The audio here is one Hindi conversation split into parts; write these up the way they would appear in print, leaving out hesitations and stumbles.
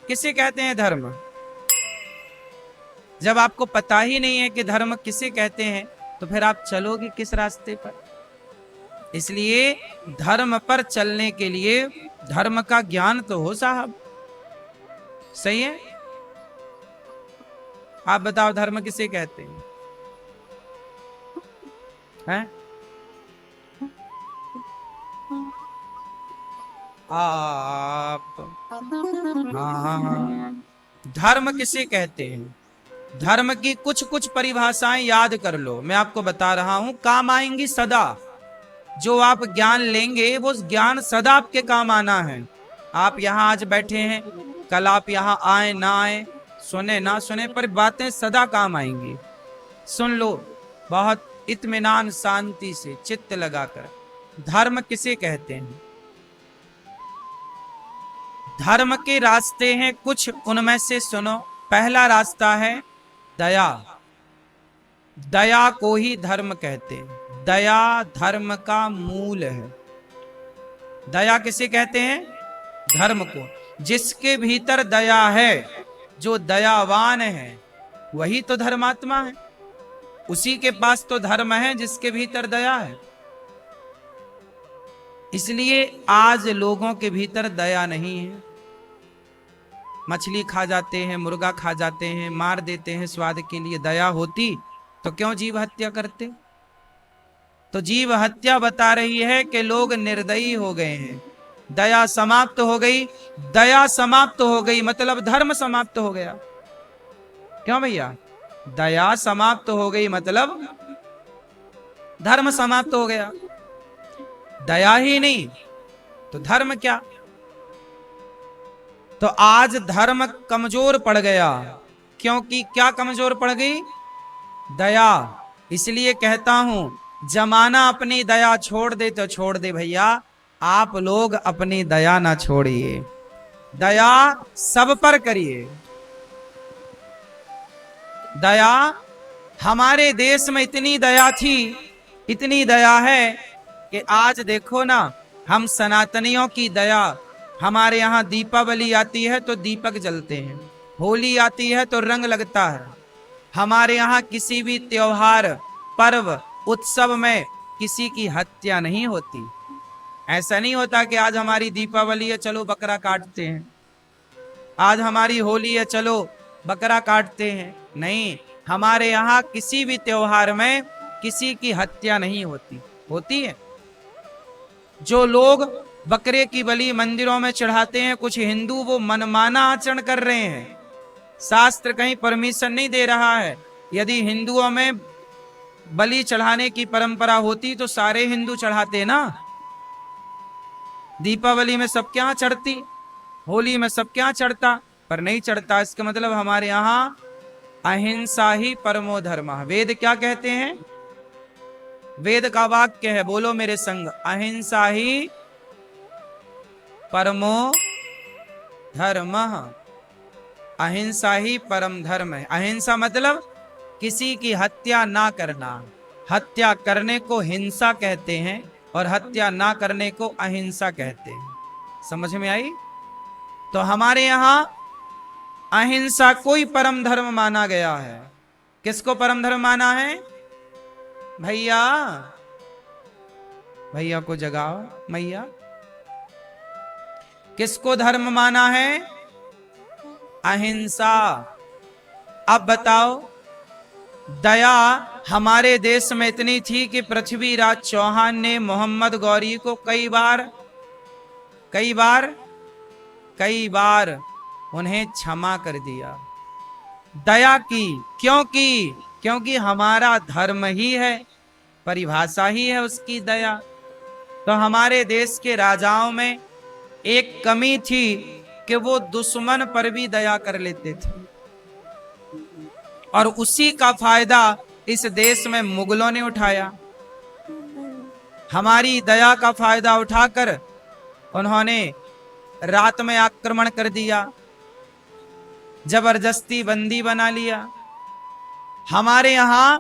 किसे कहते हैं धर्म? जब आपको पता ही नहीं है कि धर्म किसे कहते हैं, तो फिर आप चलोगे किस रास्ते पर? इसलिए धर्म पर चलने के लिए धर्म का ज्ञान तो हो साहब। सही है? आप बताओ धर्म किसे कहते हैं? हैं? आप? हाँ हाँ हाँ। धर्म किसे कहते हैं? धर्म की कुछ कुछ परिभाषाएं याद कर लो, मैं आपको बता रहा हूं, काम आएंगी सदा। जो आप ज्ञान लेंगे वो ज्ञान सदा आपके काम आना है। आप यहाँ आज बैठे हैं, कल आप यहाँ आए ना आए, सुने ना सुने, पर बातें सदा काम आएंगी। सुन लो बहुत इत्मीनान शांति से चित्त लगाकर। धर्म किसे कहते हैं? धर्म के रास्ते हैं कुछ, उनमें से सुनो। पहला रास्ता है दया। दया को ही धर्म कहते हैं। दया धर्म का मूल है। दया किसे कहते हैं? धर्म को। जिसके भीतर दया है, जो दयावान है, वही तो धर्मात्मा है। उसी के पास तो धर्म है जिसके भीतर दया है। इसलिए आज लोगों के भीतर दया नहीं है। मछली खा जाते हैं, मुर्गा खा जाते हैं, मार देते हैं स्वाद के लिए। दया होती तो क्यों जीव हत्या करते? तो जीव हत्या बता रही है कि लोग निर्दयी हो गए हैं। दया समाप्त हो गई। दया समाप्त हो गई मतलब धर्म समाप्त हो गया। क्यों भैया? दया समाप्त हो गई मतलब धर्म समाप्त हो गया। दया ही नहीं तो धर्म क्या? तो आज धर्म कमजोर पड़ गया। क्योंकि क्या कमजोर पड़ गई? दया। इसलिए कहता हूं, जमाना अपनी दया छोड़ दे तो छोड़ दे भैया, आप लोग अपनी दया ना छोड़िए। दया सब पर करिए। दया, हमारे देश में इतनी दया थी, इतनी दया है कि आज देखो ना, हम सनातनियों की दया। हमारे यहाँ दीपावली आती है तो दीपक जलते हैं, होली आती है तो रंग लगता है। हमारे यहाँ किसी भी त्योहार, पर्व, उत्सव में किसी की हत्या नहीं होती। ऐसा नहीं होता कि आज हमारी दीपावली है चलो बकरा काटते हैं, आज हमारी होली है चलो बकरा काटते हैं। नहीं, हमारे यहाँ किसी भी त्योहार में किसी की हत्या नहीं होती। होती है? जो लोग बकरे की बलि मंदिरों में चढ़ाते हैं, कुछ हिंदू वो मनमाना आचरण कर रहे हैं। शास्त्र कहीं परमिशन नहीं दे रहा है। यदि हिंदुओं में बलि चढ़ाने की परंपरा होती तो सारे हिंदू चढ़ाते ना। दीपावली में सब क्या चढ़ती, होली में सब क्या चढ़ता, पर नहीं चढ़ता। इसका मतलब हमारे यहाँ अहिंसा ही परमो धर्म। वेद क्या कहते हैं? वेद का वाक्य है, बोलो मेरे संग, अहिंसा ही परमो धर्म। अहिंसा ही परम धर्म है। अहिंसा मतलब किसी की हत्या ना करना। हत्या करने को हिंसा कहते हैं और हत्या ना करने को अहिंसा कहते हैं। समझ में आई? तो हमारे यहां अहिंसा को ही परम धर्म माना गया है। किसको परम धर्म माना है? भैया, भैया को जगाओ। मैया, किसको धर्म माना है? अहिंसा। अब बताओ, दया हमारे देश में इतनी थी कि पृथ्वीराज चौहान ने मोहम्मद गौरी को कई बार उन्हें क्षमा कर दिया। दया की। क्यों की? क्योंकि हमारा धर्म ही है, परिभाषा ही है उसकी दया। तो हमारे देश के राजाओं में एक कमी थी कि वो दुश्मन पर भी दया कर लेते थे, और उसी का फायदा इस देश में मुगलों ने उठाया। हमारी दया का फायदा उठाकर उन्होंने रात में आक्रमण कर दिया, जबरदस्ती बंदी बना लिया। हमारे यहां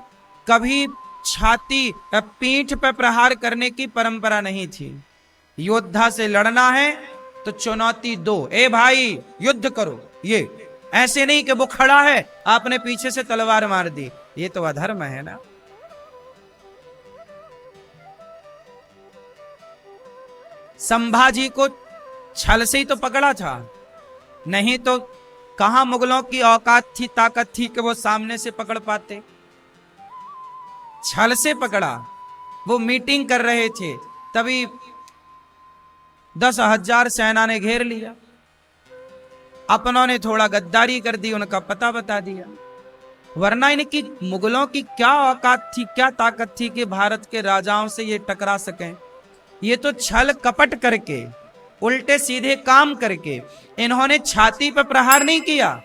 कभी छाती पीठ पर प्रहार करने की परंपरा नहीं थी। योद्धा से लड़ना है तो चुनौती दो, ए भाई युद्ध करो। ये ऐसे नहीं कि वो खड़ा है आपने पीछे से तलवार मार दी, ये तो अधर्म है ना। संभाजी को छल से ही तो पकड़ा था, नहीं तो कहां मुगलों की औकात थी, ताकत थी कि वो सामने से पकड़ पाते। छल से पकड़ा। वो मीटिंग कर रहे थे, तभी 10,000 सेना ने घेर लिया। अपनों ने थोड़ा गद्दारी कर दी, उनका पता बता दिया। वरना इनकी मुगलों की क्या औकात थी, क्या ताकत थी कि भारत के राजाओं से ये टकरा सकें। ये तो छल कपट करके, उल्टे सीधे काम करके, इन्होंने छाती पर प्रहार नहीं किया,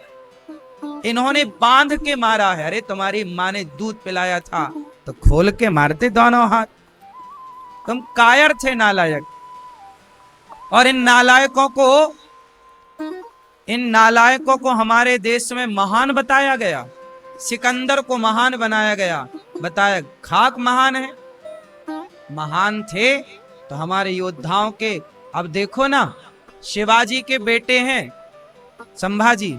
इन्होंने बांध के मारा है। अरे तुम्हारी माँ ने दूध पिलाया था तो खोल के मारते दोनों हाथ। तुम कायर थे, नालायक। और इन नालायकों को हमारे देश में महान बताया गया। सिकंदर को महान बनाया गया, बताया खाक महान है। महान थे तो हमारे योद्धाओं के, अब देखो ना, शिवाजी के बेटे हैं संभाजी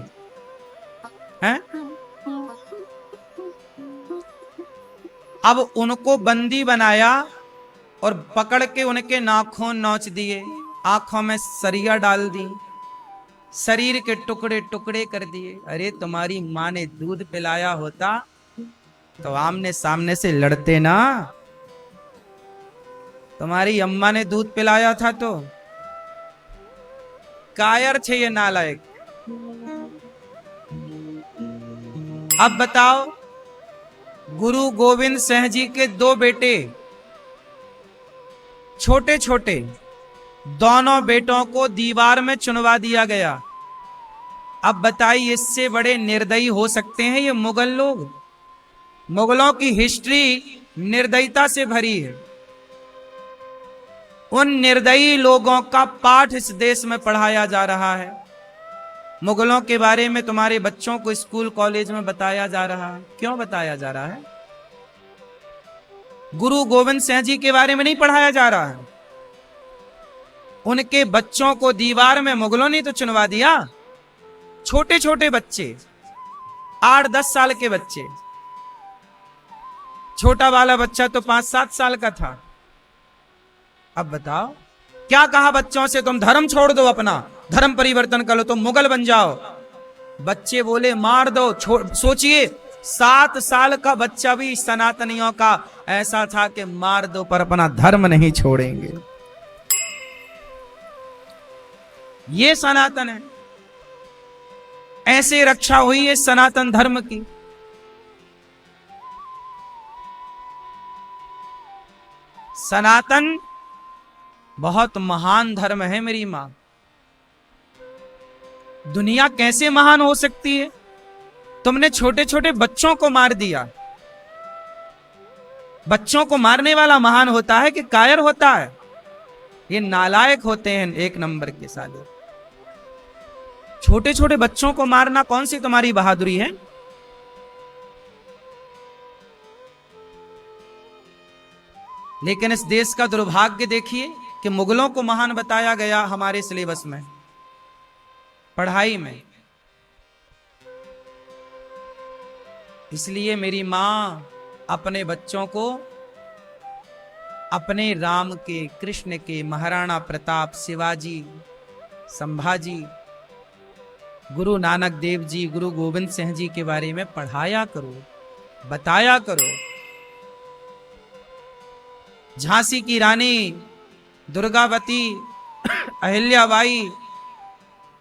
हैं, अब उनको बंदी बनाया और पकड़ के उनके नाखून नोच दिए, आंखों में सरिया डाल दी, शरीर के टुकड़े टुकड़े कर दिए। अरे तुम्हारी माँ ने दूध पिलाया होता तो आमने सामने से लड़ते ना। तुम्हारी अम्मा ने दूध पिलाया था तो। कायर थे ये नालायक। अब बताओ, गुरु गोविंद सिंह जी के 2 बेटे, छोटे छोटे, दोनों बेटों को दीवार में चुनवा दिया गया। अब बताइए, इससे बड़े निर्दयी हो सकते हैं ये मुगल लोग? मुगलों की हिस्ट्री निर्दयता से भरी है। उन निर्दयी लोगों का पाठ इस देश में पढ़ाया जा रहा है। मुगलों के बारे में तुम्हारे बच्चों को स्कूल कॉलेज में बताया जा रहा है। क्यों बताया जा रहा है? गुरु गोविंद सिंह जी के बारे में नहीं पढ़ाया जा रहा है। उनके बच्चों को दीवार में मुगलों ने तो चुनवा दिया। छोटे छोटे बच्चे, 8-10 साल के बच्चे, छोटा वाला बच्चा तो 5-7 साल का था। अब बताओ, क्या कहा बच्चों से? तुम धर्म छोड़ दो, अपना धर्म परिवर्तन कर लो, तुम मुगल बन जाओ। बच्चे बोले मार दो। सोचिए, 7 साल का बच्चा भी सनातनियों का ऐसा था कि मार दो पर अपना धर्म नहीं छोड़ेंगे। ये सनातन है। ऐसे रक्षा हुई है सनातन धर्म की। सनातन बहुत महान धर्म है मेरी मां। दुनिया कैसे महान हो सकती है? तुमने छोटे छोटे बच्चों को मार दिया। बच्चों को मारने वाला महान होता है कि कायर होता है? ये नालायक होते हैं एक नंबर के साले। छोटे छोटे बच्चों को मारना कौन सी तुम्हारी बहादुरी है? लेकिन इस देश का दुर्भाग्य देखिए कि मुगलों को महान बताया गया हमारे सिलेबस में, पढ़ाई में। इसलिए मेरी मां अपने बच्चों को अपने राम के, कृष्ण के, महाराणा प्रताप, शिवाजी, संभाजी, गुरु नानक देव जी, गुरु गोविंद सिंह जी के बारे में पढ़ाया करो, बताया करो। झांसी की रानी दुर्गावती, अहिल्याबाई,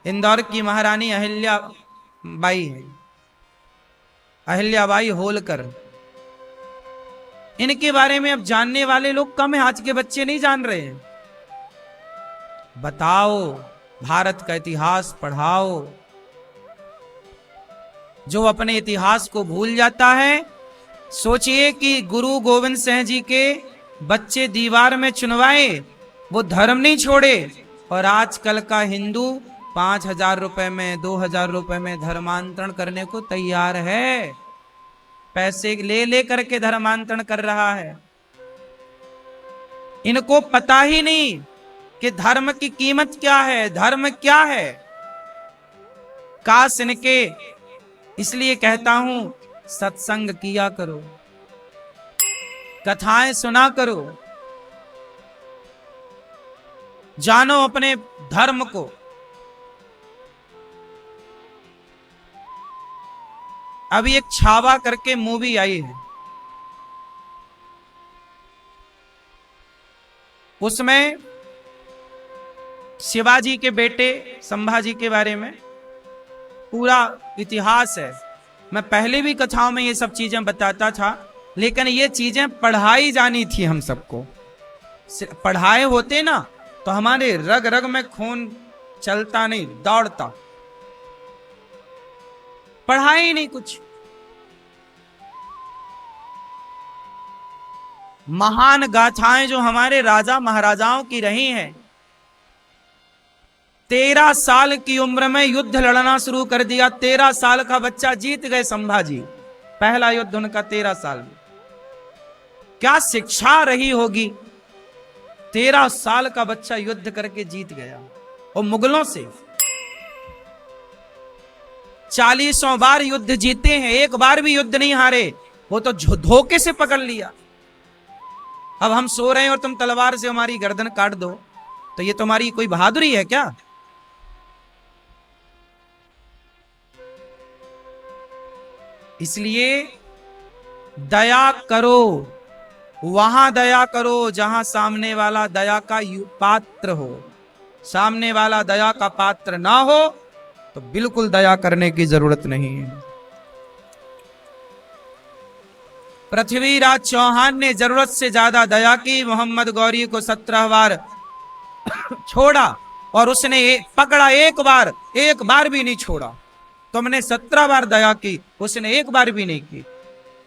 इंदौर की महारानी अहिल्याबाई है, अहिल्याबाई होलकर। इनके बारे में अब जानने वाले लोग कम है, आज के बच्चे नहीं जान रहे हैं। बताओ, भारत का इतिहास पढ़ाओ। जो अपने इतिहास को भूल जाता है, सोचिए कि गुरु गोविंद सिंह जी के बच्चे दीवार में चुनवाए, वो धर्म नहीं छोड़े। और आजकल का हिंदू 5,000 रुपए में, 2,000 रुपए में धर्मांतरण करने को तैयार है। पैसे ले ले करके धर्मांतरण कर रहा है। इनको पता ही नहीं कि धर्म की कीमत क्या है, धर्म क्या है। काश इनके, इसलिए कहता हूं सत्संग किया करो, कथाएं सुना करो, जानो अपने धर्म को। अभी एक छावा करके मूवी आई है, उसमें शिवाजी के बेटे संभाजी के बारे में पूरा इतिहास है। मैं पहले भी कथाओं में ये सब चीजें बताता था, लेकिन ये चीजें पढ़ाई जानी थी हम सबको। पढ़ाए होते ना तो हमारे रग रग में खून चलता नहीं, दौड़ता। पढ़ाए ही नहीं कुछ। महान गाथाएं जो हमारे राजा महाराजाओं की रही हैं। 13 साल की उम्र में युद्ध लड़ना शुरू कर दिया। 13 साल का बच्चा जीत गए संभाजी। पहला युद्ध उनका 13 साल में। क्या शिक्षा रही होगी। 13 साल का बच्चा युद्ध करके जीत गया, और मुगलों से 40 बार युद्ध जीते हैं, एक बार भी युद्ध नहीं हारे। वो तो धोखे से पकड़ लिया। अब हम सो रहे हैं और तुम तलवार से हमारी गर्दन काट दो, तो ये तुम्हारी कोई बहादुरी है क्या। इसलिए दया करो, वहां दया करो जहां सामने वाला दया का पात्र हो। सामने वाला दया का पात्र ना हो तो बिल्कुल दया करने की जरूरत नहीं है। पृथ्वीराज चौहान ने जरूरत से ज्यादा दया की। मोहम्मद गौरी को 17 बार छोड़ा और उसने पकड़ा, एक बार भी नहीं छोड़ा। तुमने 17 बार दया की, उसने एक बार भी नहीं की।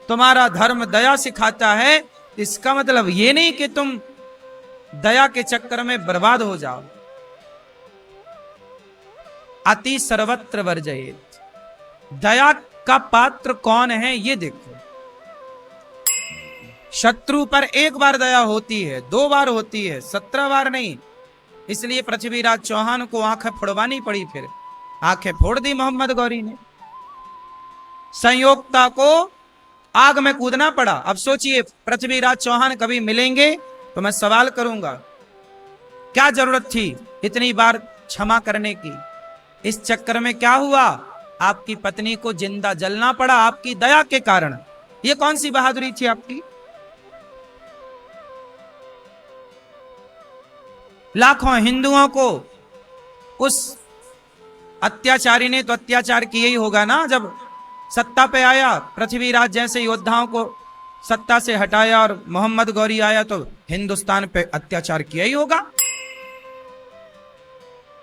तुम्हारा धर्म दया सिखाता है, इसका मतलब ये नहीं कि तुम दया के चक्कर में बर्बाद हो जाओ। अति सर्वत्र वर्जयेत्। दया का पात्र कौन है ये देखो। शत्रु पर एक बार दया होती है, 2 बार होती है, 17 बार नहीं। इसलिए पृथ्वीराज चौहान को आंखें फोड़वानी पड़ी। फिर आंखें फोड़ दी मोहम्मद गौरी ने। संयोगता को आग में कूदना पड़ा। अब सोचिए, पृथ्वीराज चौहान कभी मिलेंगे तो मैं सवाल करूंगा, क्या जरूरत थी इतनी बार क्षमा करने की। इस चक्कर में क्या हुआ, आपकी पत्नी को जिंदा जलना पड़ा आपकी दया के कारण। ये कौन सी बहादुरी थी आपकी। लाखों हिंदुओं को उस अत्याचारी ने तो अत्याचार किया ही होगा ना। जब सत्ता पे आया, पृथ्वीराज जैसे योद्धाओं को सत्ता से हटाया और मोहम्मद गौरी आया तो हिंदुस्तान पे अत्याचार किया ही होगा।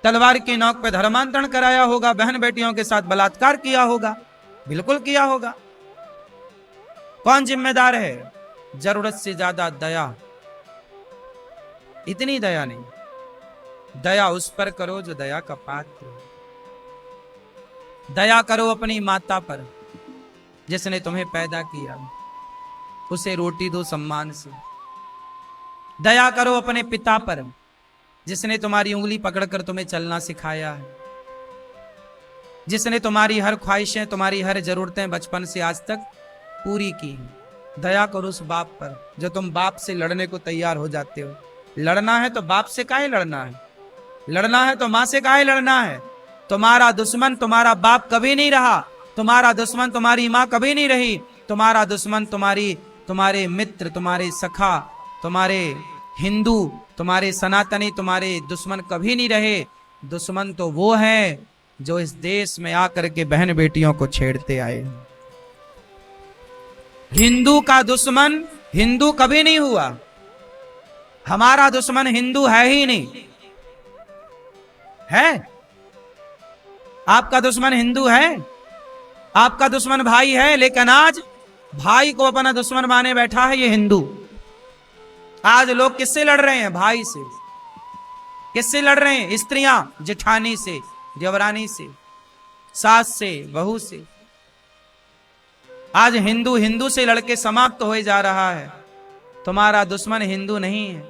तलवार की नोक पे धर्मांतरण कराया होगा, बहन बेटियों के साथ बलात्कार किया होगा, बिल्कुल किया होगा। कौन जिम्मेदार है। जरूरत से ज्यादा दया, इतनी दया नहीं। दया उस पर करो जो दया का पात्र हो। दया करो अपनी माता पर जिसने तुम्हें पैदा किया, उसे रोटी दो सम्मान से। दया करो अपने पिता पर जिसने तुम्हारी उंगली पकड़कर तुम्हें चलना सिखाया है, जिसने तुम्हारी हर ख्वाहिशें, तुम्हारी हर जरूरतें बचपन से आज तक पूरी की। दया करो उस बाप पर जो तुम बाप से लड़ने को तैयार हो जाते हो। लड़ना है तो बाप से काहे लड़ना है, लड़ना है तो मां से काहे लड़ना है। तुम्हारा दुश्मन तुम्हारा बाप कभी नहीं रहा, तुम्हारा दुश्मन तुम्हारी मां कभी नहीं रही। तुम्हारा दुश्मन तुम्हारे मित्र, तुम्हारे सखा, तुम्हारे हिंदू, तुम्हारे सनातनी, तुम्हारे दुश्मन कभी नहीं रहे। दुश्मन तो वो है जो इस देश में आकर के बहन बेटियों को छेड़ते आए। हिंदू का दुश्मन हिंदू कभी नहीं हुआ। हमारा दुश्मन हिंदू है ही नहीं। है आपका दुश्मन हिंदू है, आपका दुश्मन भाई है, लेकिन आज भाई को अपना दुश्मन माने बैठा है ये हिंदू। आज लोग किससे लड़ रहे हैं, भाई से। किससे लड़ रहे हैं, स्त्रियां जेठानी से, देवरानी से, सास से, बहू से। आज हिंदू हिंदू से लड़के समाप्त हो जा रहा है। तुम्हारा दुश्मन हिंदू नहीं है,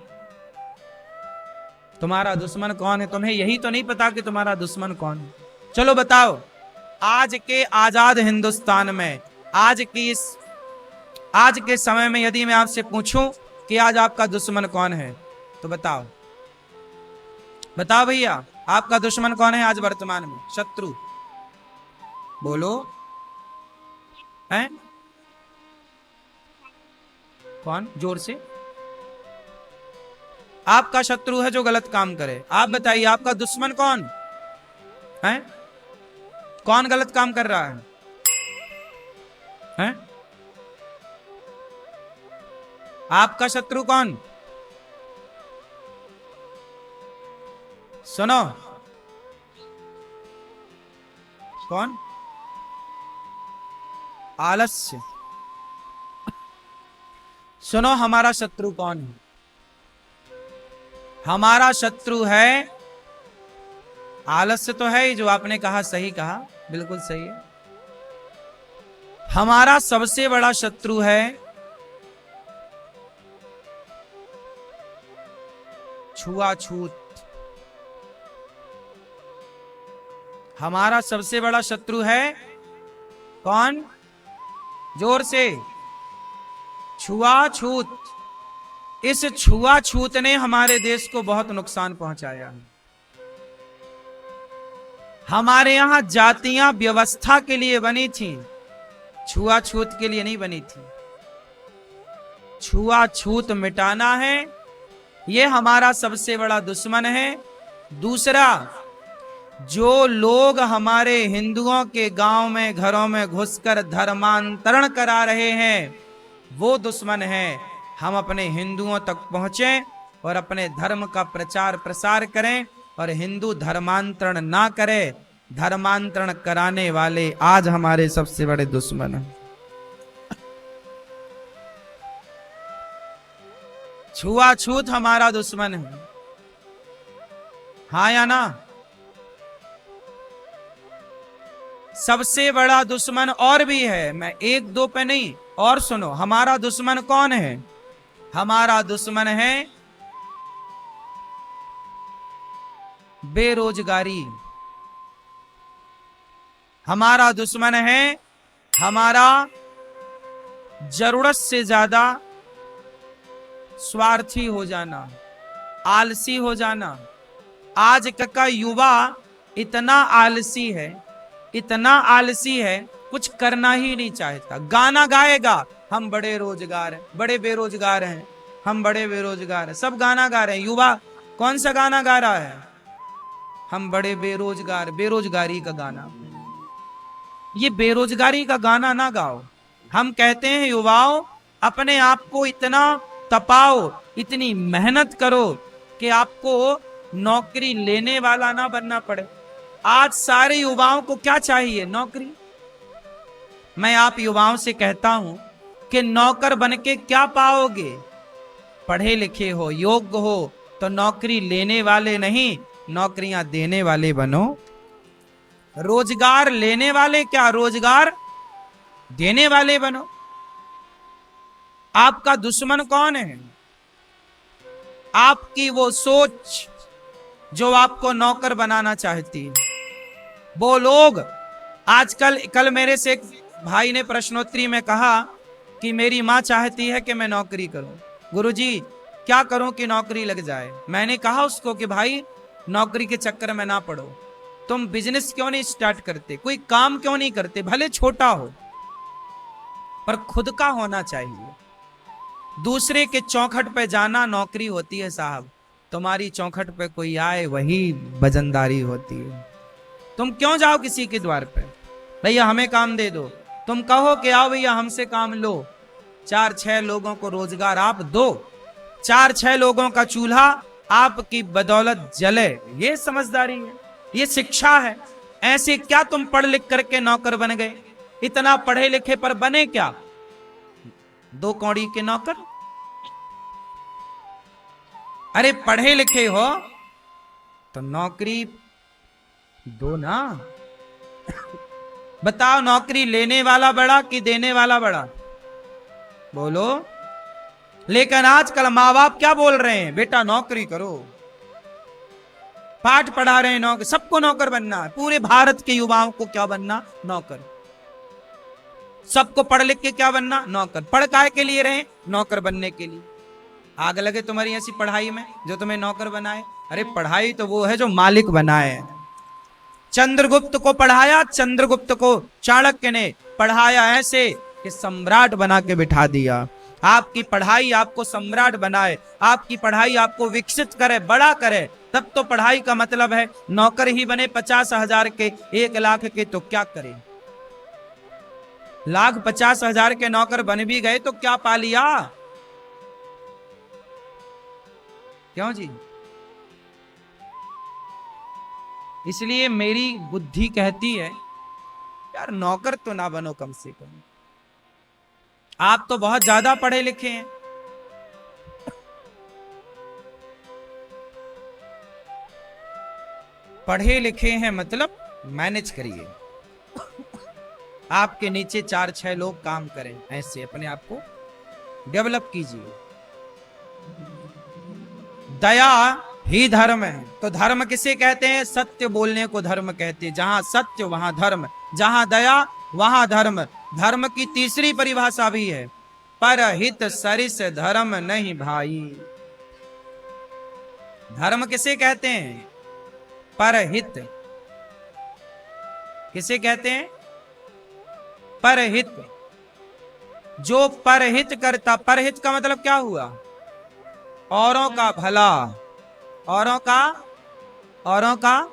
तुम्हारा दुश्मन कौन है? तुम्हें यही तो नहीं पता कि तुम्हारा दुश्मन कौन है। चलो बताओ, आज के आजाद हिंदुस्तान में, आज के समय में यदि मैं आपसे पूछूं कि आज आपका दुश्मन कौन है, तो बताओ, बताओ भैया, आपका दुश्मन कौन है आज वर्तमान में? शत्रु बोलो, है कौन? जोर से। आपका शत्रु है जो गलत काम करे। आप बताइए, आपका दुश्मन कौन है? कौन गलत काम कर रहा है? हैं? आपका शत्रु कौन? सुनो, कौन? आलस्य। सुनो, हमारा शत्रु कौन है? हमारा शत्रु है आलस्य। तो है ही, जो आपने कहा सही कहा, बिल्कुल सही है। हमारा सबसे बड़ा शत्रु है छुआछूत। हमारा सबसे बड़ा शत्रु है कौन? जोर से। छुआछूत। इस छुआछूत ने हमारे देश को बहुत नुकसान पहुंचाया है। हमारे यहां जातियां व्यवस्था के लिए बनी थी, छुआछूत के लिए नहीं बनी थी। छुआछूत मिटाना है, यह हमारा सबसे बड़ा दुश्मन है। दूसरा, जो लोग हमारे हिंदुओं के गांव में, घरों में घुसकर धर्मांतरण करा रहे हैं, वो दुश्मन है। हम अपने हिंदुओं तक पहुंचे और अपने धर्म का प्रचार प्रसार करें और हिंदू धर्मांतरण ना करे। धर्मांतरण कराने वाले आज हमारे सबसे बड़े दुश्मन हैं। छुआछूत हमारा दुश्मन है, हाँ या ना? सबसे बड़ा दुश्मन और भी है, मैं एक दो पे नहीं, और सुनो, हमारा दुश्मन कौन है? हमारा दुश्मन है बेरोजगारी। हमारा दुश्मन है हमारा जरूरत से ज्यादा स्वार्थी हो जाना, आलसी हो जाना। आज का युवा इतना आलसी है, इतना आलसी है, कुछ करना ही नहीं चाहता। गाना गाएगा, हम बड़े रोजगार हैं, बड़े बेरोजगार हैं, हम बड़े बेरोजगार हैं, सब गाना गा रहे हैं। युवा कौन सा गाना गा रहा है? हम बड़े बेरोजगार, बेरोजगारी का गाना। ये बेरोजगारी का गाना ना गाओ। हम कहते हैं युवाओं, अपने आप को इतना तपाओ, इतनी मेहनत करो कि आपको नौकरी लेने वाला ना बनना पड़े। आज सारे युवाओं को क्या चाहिए? नौकरी। मैं आप युवाओं से कहता हूं कि नौकर बनके क्या पाओगे? पढ़े लिखे हो, योग्य हो, तो नौकरी लेने वाले नहीं, नौकरियां देने वाले बनो। रोजगार लेने वाले क्या, रोजगार देने वाले बनो। आपका दुश्मन कौन है? आपकी वो सोच जो आपको नौकर बनाना चाहती है। वो लोग आजकल, कल मेरे से एक भाई ने प्रश्नोत्तरी में कहा कि मेरी मां चाहती है कि मैं नौकरी करूं। गुरुजी क्या करूं कि नौकरी लग जाए? मैंने कहा उसको कि भाई नौकरी के चक्कर में ना पड़ो, तुम बिजनेस क्यों नहीं स्टार्ट करते, कोई काम क्यों नहीं करते, भले छोटा हो पर खुद का होना चाहिए। दूसरे के चौखट पे जाना नौकरी होती है साहब, तुम्हारी चौखट पे कोई आए वही वजनदारी होती है। तुम क्यों जाओ किसी के द्वार पे, भैया हमें काम दे दो, तुम कहो कि आओ भैया हमसे काम लो, 4-6 लोगों को रोजगार आप दो, 4-6 लोगों का चूल्हा आपकी बदौलत जले। ये समझदारी है, ये शिक्षा है। ऐसे क्या तुम पढ़ लिख करके नौकर बन गए? इतना पढ़े लिखे पर बने क्या? 2 कौड़ी के नौकर। अरे पढ़े लिखे हो तो नौकरी दो ना। बताओ नौकरी लेने वाला बड़ा कि देने वाला बड़ा? बोलो। लेकिन आजकल माँ बाप क्या बोल रहे हैं? बेटा नौकरी करो, पाठ पढ़ा रहे हैं, नौकर, सबको नौकर बनना है। पूरे भारत के युवाओं को क्या बनना? नौकर। सबको पढ़ लिख के क्या बनना? नौकर। पढ़ काहे के लिए रहे? नौकर बनने के लिए। आग लगे तुम्हारी ऐसी पढ़ाई में जो तुम्हें नौकर बनाए? अरे पढ़ाई तो वो है जो मालिक बनाए। चंद्रगुप्त को पढ़ाया, चंद्रगुप्त को चाणक्य ने पढ़ाया ऐसे कि सम्राट बना के बिठा दिया। आपकी पढ़ाई आपको सम्राट बनाए, आपकी पढ़ाई आपको विकसित करे, बड़ा करे, तब तो पढ़ाई का मतलब है। नौकर ही बने 50,000 के, 1 लाख के, तो क्या करें? 1,50,000 के नौकर बन भी गए तो क्या पा लिया? क्यों जी? इसलिए मेरी बुद्धि कहती है यार नौकर तो ना बनो कम से कम। आप तो बहुत ज्यादा पढ़े लिखे हैं। पढ़े लिखे हैं मतलब मैनेज करिए। आपके नीचे 4-6 लोग काम करें, ऐसे अपने आप को डेवलप कीजिए। दया ही धर्म है। तो धर्म किसे कहते हैं? सत्य बोलने को धर्म कहते हैं। जहां सत्य वहां धर्म, जहां दया वहां धर्म। धर्म की तीसरी परिभाषा भी है, परहित सरिस धर्म नहीं भाई। धर्म किसे कहते हैं? परहित। किसे कहते हैं? परहित। जो परहित करता, परहित का मतलब क्या हुआ? औरों का भला, औरों का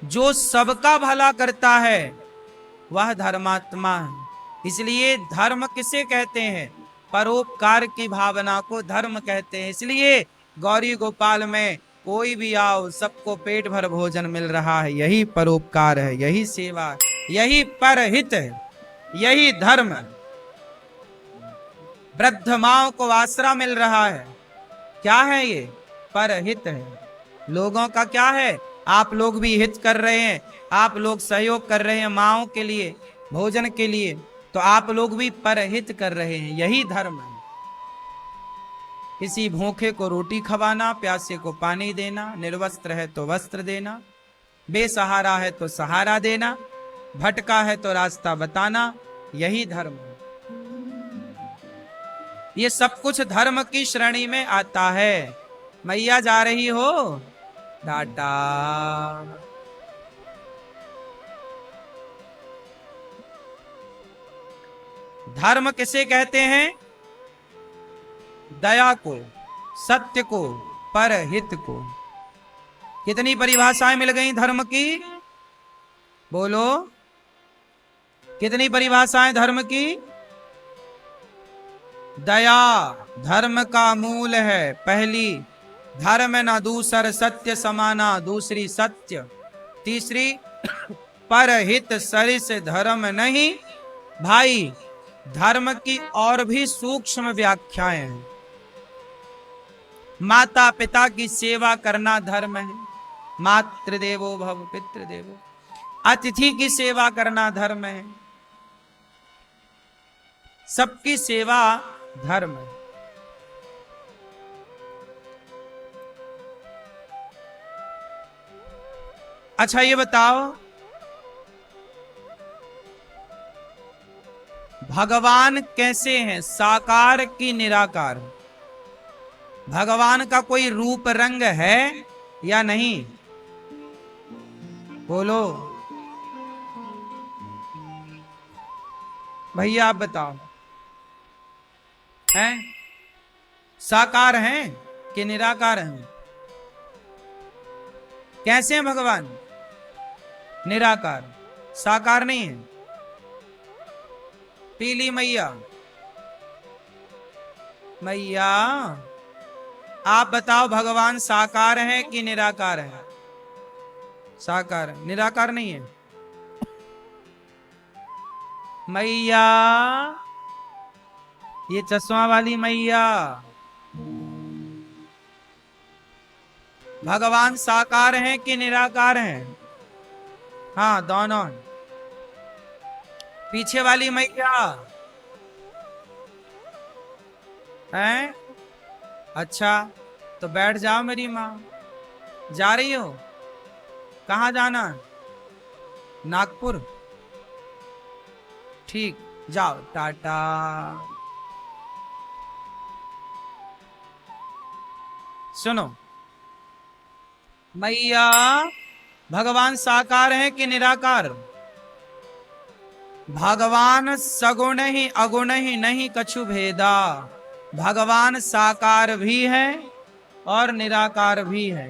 जो सबका भला करता है वह धर्मात्मा है। इसलिए धर्म किसे कहते हैं? परोपकार की भावना को धर्म कहते हैं। इसलिए गौरी गोपाल में कोई भी आओ सबको पेट भर भोजन मिल रहा है, यही परोपकार है, यही सेवा, यही परहित है, यही धर्म। वृद्ध माओ को आसरा मिल रहा है, क्या है ये? परहित है। लोगों का क्या है? आप लोग भी हित कर रहे हैं, आप लोग सहयोग कर रहे हैं माओ के लिए, भोजन के लिए, तो आप लोग भी परहित कर रहे हैं, यही धर्म है। किसी भूखे को रोटी खवाना, प्यासे को पानी देना, निर्वस्त्र है तो वस्त्र देना, बेसहारा है तो सहारा देना, भटका है तो रास्ता बताना, यही धर्म है। ये सब कुछ धर्म की श्रेणी में आता है। मैया जा रही हो? टाटा। धर्म किसे कहते हैं? दया को, सत्य को, परहित को। कितनी परिभाषाएं मिल गई धर्म की? बोलो, कितनी परिभाषाएं धर्म की? दया धर्म का मूल है, पहली। धर्म न दूसर सत्य समाना, दूसरी सत्य। तीसरी परहित सरिस धर्म नहीं भाई। धर्म की और भी सूक्ष्म व्याख्याएं हैं। माता पिता की सेवा करना धर्म है, मातृदेवो भव पितृदेवो। अतिथि की सेवा करना धर्म है, सबकी सेवा धर्म है। अच्छा ये बताओ, भगवान कैसे हैं? साकार की निराकार? भगवान का कोई रूप रंग है या नहीं? बोलो भैया, आप बताओ, हैं? साकार हैं कि निराकार हैं? कैसे हैं भगवान? निराकार, साकार नहीं है। पीली मैया, मैया आप बताओ, भगवान साकार है कि निराकार है? साकार है, निराकार नहीं है। मैया, ये चश्मा वाली मैया, भगवान साकार हैं कि निराकार हैं? हाँ दोनों। पीछे वाली मैया हैं? अच्छा तो बैठ जाओ मेरी माँ। जा रही हो? कहाँ जाना है? नागपुर, ठीक, जाओ, टाटा। सुनो मैया, भगवान साकार है कि निराकार? भगवान सगुण ही अगुण ही नहीं कछु भेदा। भगवान साकार भी है और निराकार भी है।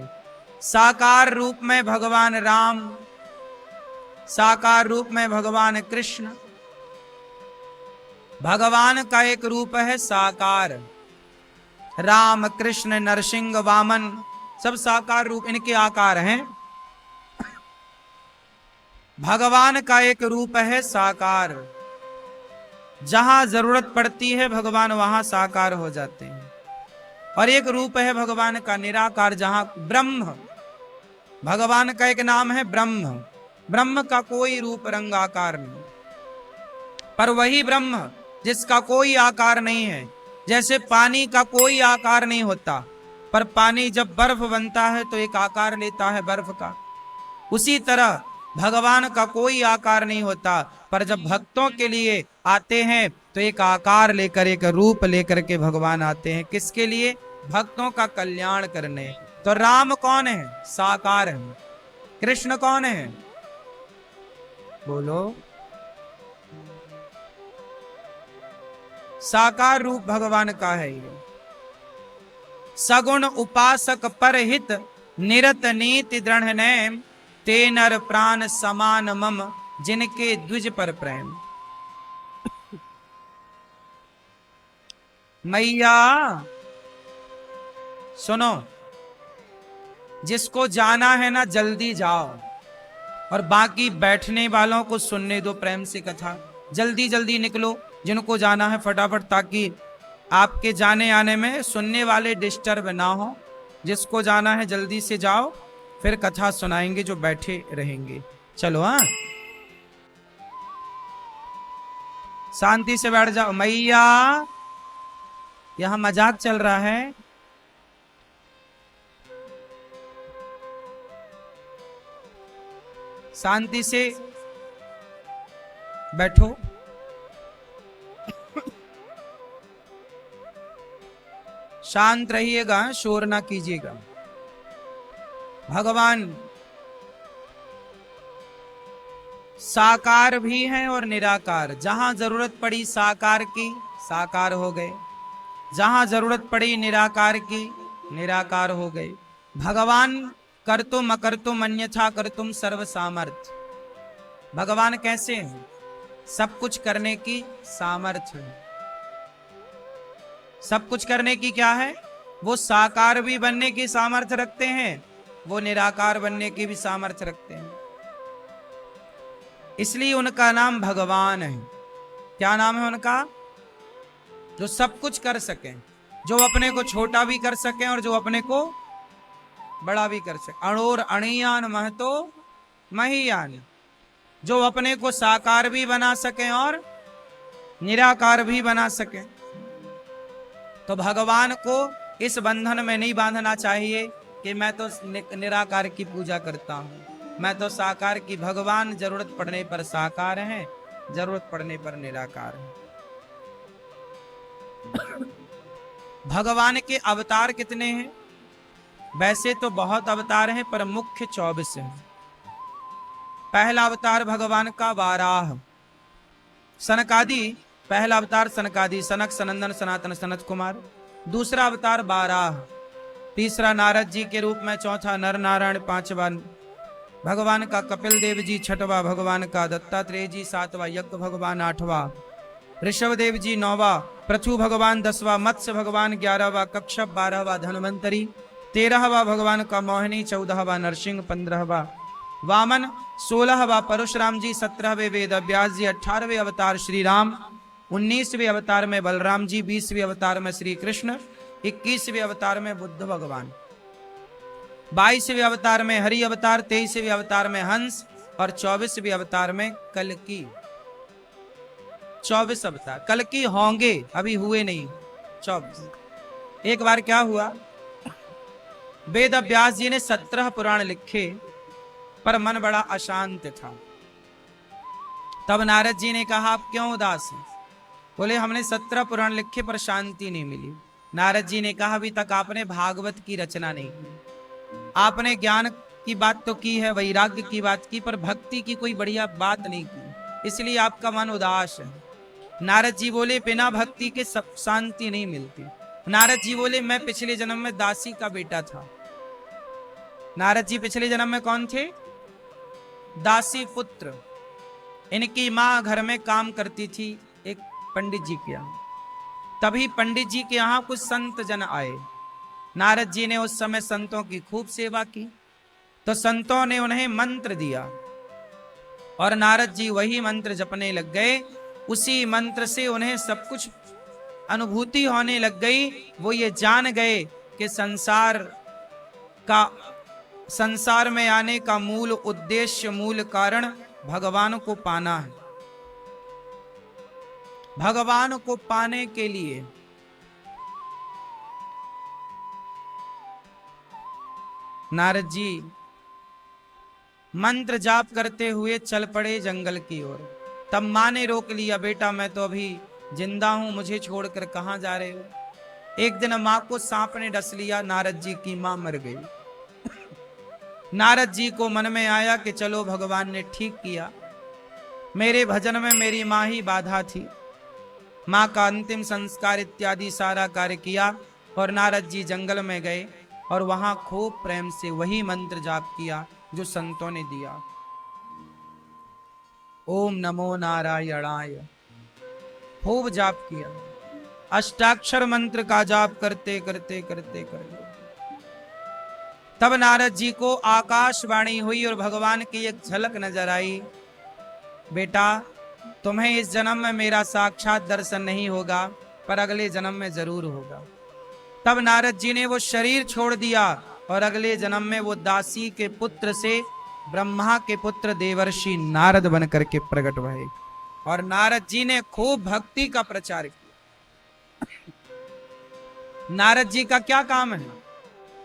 साकार रूप में भगवान राम, साकार रूप में भगवान कृष्ण। भगवान का एक रूप है साकार, राम कृष्ण नरसिंह वामन सब साकार रूप इनके आकार हैं। भगवान का एक रूप है साकार, जहां जरूरत पड़ती है भगवान वहां साकार हो जाते हैं। और एक रूप है भगवान का निराकार, जहां ब्रह्म, भगवान का एक नाम है ब्रह्म। ब्रह्म का कोई रूप रंग आकार नहीं, पर वही ब्रह्म जिसका कोई आकार नहीं है। जैसे पानी का कोई आकार नहीं होता, पर पानी जब बर्फ बनता है तो एक आकार लेता है बर्फ का। उसी तरह भगवान का कोई आकार नहीं होता, पर जब भक्तों के लिए आते हैं तो एक आकार लेकर, एक रूप लेकर के भगवान आते हैं। किसके लिए? भक्तों का कल्याण करने। तो राम कौन है? साकार है। कृष्ण कौन है? बोलो। साकार रूप भगवान का है ये। सगुण उपासक पर हित निरत नीति दृढ़ नेम, ते नर प्राण समान मम जिनके द्विज पर प्रेम। मैया सुनो, जिसको जाना है ना जल्दी जाओ, और बाकी बैठने वालों को सुनने दो प्रेम से कथा। जल्दी जल्दी निकलो जिनको जाना है फटाफट, ताकि आपके जाने आने में सुनने वाले डिस्टर्ब ना हो। जिसको जाना है जल्दी से जाओ, फिर कथा सुनाएंगे जो बैठे रहेंगे। चलो हाँ, शांति से बैठ जाओ। मैया, यहां मजाक चल रहा है। शांति से बैठो। शांत रहिएगा, शोर ना कीजिएगा। भगवान साकार भी हैं और निराकार। जहां जरूरत पड़ी साकार की, साकार हो गए। जहां जरूरत पड़ी निराकार की, निराकार हो गए। भगवान कर्तुम अकर्तुम अन्यथा कर्तुम सर्व सामर्थ्य। भगवान कैसे हैं? सब कुछ करने की सामर्थ्य है। सब कुछ करने की क्या है? वो साकार भी बनने की सामर्थ्य रखते हैं, वो निराकार बनने की भी सामर्थ्य रखते हैं। इसलिए उनका नाम भगवान है। क्या नाम है उनका? जो सब कुछ कर सकें, जो अपने को छोटा भी कर सकें और जो अपने को बड़ा भी कर सके। अणोर अणियान महतो महियान, जो अपने को साकार भी बना सकें और निराकार भी बना सकें। तो भगवान को इस बंधन में नहीं बांधना चाहिए कि मैं तो निराकार की पूजा करता हूं, मैं तो साकार की। भगवान जरूरत पड़ने पर साकार हैं, जरूरत पड़ने पर निराकार हैं। भगवान के अवतार कितने हैं? वैसे तो बहुत अवतार हैं, पर मुख्य 24 हैं। पहला अवतार भगवान का वाराह, सनकादि। पहला अवतार सनकादि, सनक सनंदन सनातन सनत कुमार। दूसरा अवतार बाराह, तीसरा नारद जी के रूप में, चौथा नर नारायण, पांचवा भगवान का कपिल देव जी, छठवा भगवान का दत्तात्रेय जी, सातवा यज्ञ भगवान, आठवां ऋषभ देव जी, नौवा पृथु भगवान, 10वां मत्स्य भगवान, 11वां कक्षप, 12वां धनवंतरी, 13वां भगवान का मोहिनी, 14वां नरसिंह, 15वां वामन, 16वां परशुराम जी, 17वें वेद व्यास जी, 18वें अवतार श्री राम, 19वें अवतार में बलराम जी, 20वें अवतार में श्री कृष्ण, 21वें अवतार में बुद्ध भगवान, 22वें अवतार में हरि अवतार, 23वें अवतार में हंस और 24वें अवतार में कल्कि। 24 अवतार कल्कि होंगे, अभी हुए नहीं। 24। एक बार क्या हुआ, वेद व्यास जी ने 17 पुराण लिखे, पर मन बड़ा अशांत था। तब नारद जी ने कहा, आप क्यों उदास हैं? बोले, हमने 17 पुराण लिखे पर शांति नहीं मिली। नारद जी ने कहा, अभी तक आपने भागवत की रचना नहीं की। आपने ज्ञान की बात तो की है, वैराग्य की बात की, पर भक्ति की कोई बढ़िया बात नहीं की, इसलिए आपका मन उदास है। नारद जी बोले, बिना भक्ति के सब शांति नहीं मिलती। नारद जी बोले, मैं पिछले जन्म में दासी का बेटा था। नारद जी पिछले जन्म में कौन थे? दासी पुत्र। इनकी माँ घर में काम करती थी एक पंडित जी के यहाँ। तभी पंडित जी के यहाँ कुछ संत जन आए। नारद जी ने उस समय संतों की खूब सेवा की, तो संतों ने उन्हें मंत्र दिया और नारद जी वही मंत्र जपने लग गए। उसी मंत्र से उन्हें सब कुछ अनुभूति होने लग गई। वो ये जान गए कि संसार में आने का मूल उद्देश्य, मूल कारण भगवान को पाना है। भगवान को पाने के लिए नारद जी मंत्र जाप करते हुए चल पड़े जंगल की ओर। तब मां ने रोक लिया, बेटा मैं तो अभी जिंदा हूं, मुझे छोड़कर कहां जा रहे हो? एक दिन मां को सांप ने डस लिया, नारद जी की मां मर गई। नारद जी को मन में आया कि चलो भगवान ने ठीक किया, मेरे भजन में मेरी मां ही बाधा थी। मां का अंतिम संस्कार इत्यादि सारा कार्य किया और नारद जी जंगल में गए और वहां खूब प्रेम से वही मंत्र जाप किया जो संतों ने दिया। ओम नमो नारायणाय खूब जाप किया। अष्टाक्षर मंत्र का जाप करते करते करते करते तब नारद जी को आकाशवाणी हुई और भगवान की एक झलक नजर आई। बेटा तुम्हें इस जन्म में मेरा साक्षात दर्शन नहीं होगा, पर अगले जन्म में जरूर होगा। तब नारद जी ने वो शरीर छोड़ दिया और अगले जन्म में वो दासी के पुत्र से ब्रह्मा के पुत्र देवर्षि नारद बन करके प्रकट हुए और नारद जी ने खूब भक्ति का प्रचार किया। नारद जी का क्या काम है?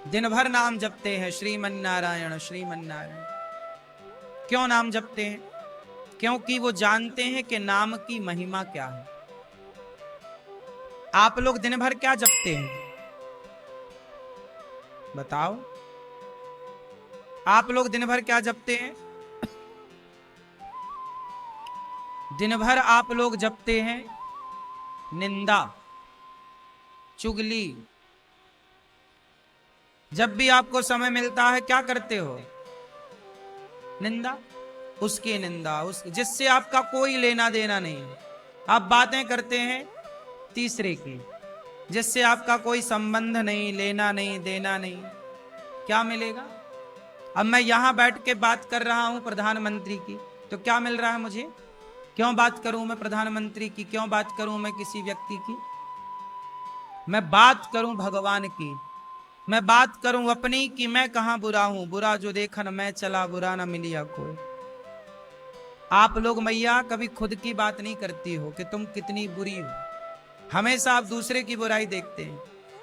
दिन भर नाम जपते हैं, श्रीमन नारायण श्रीमन नारायण। क्यों नाम जपते हैं? क्योंकि वो जानते हैं कि नाम की महिमा क्या है। आप लोग दिन भर क्या जपते हैं बताओ? आप लोग दिन भर क्या जपते हैं? दिन भर आप लोग जपते हैं निंदा, चुगली। जब भी आपको समय मिलता है क्या करते हो? निंदा, उसकी निंदा, जिससे आपका कोई लेना देना नहीं है। आप बातें करते हैं तीसरे की, जिससे आपका कोई संबंध नहीं, लेना नहीं, देना नहीं। क्या मिलेगा? अब मैं यहां बैठ के बात कर रहा हूं प्रधानमंत्री की, तो क्या मिल रहा है मुझे? क्यों बात करूं मैं प्रधानमंत्री की? क्यों बात करूं मैं किसी व्यक्ति की? मैं बात करूं भगवान की, मैं बात करूं अपनी कि मैं कहां बुरा हूं। बुरा जो देखन मैं चला, बुरा ना मिलिया कोई। आप लोग मैया कभी खुद की बात नहीं करती हो कि तुम कितनी बुरी हो, हमेशा आप दूसरे की बुराई देखते हैं।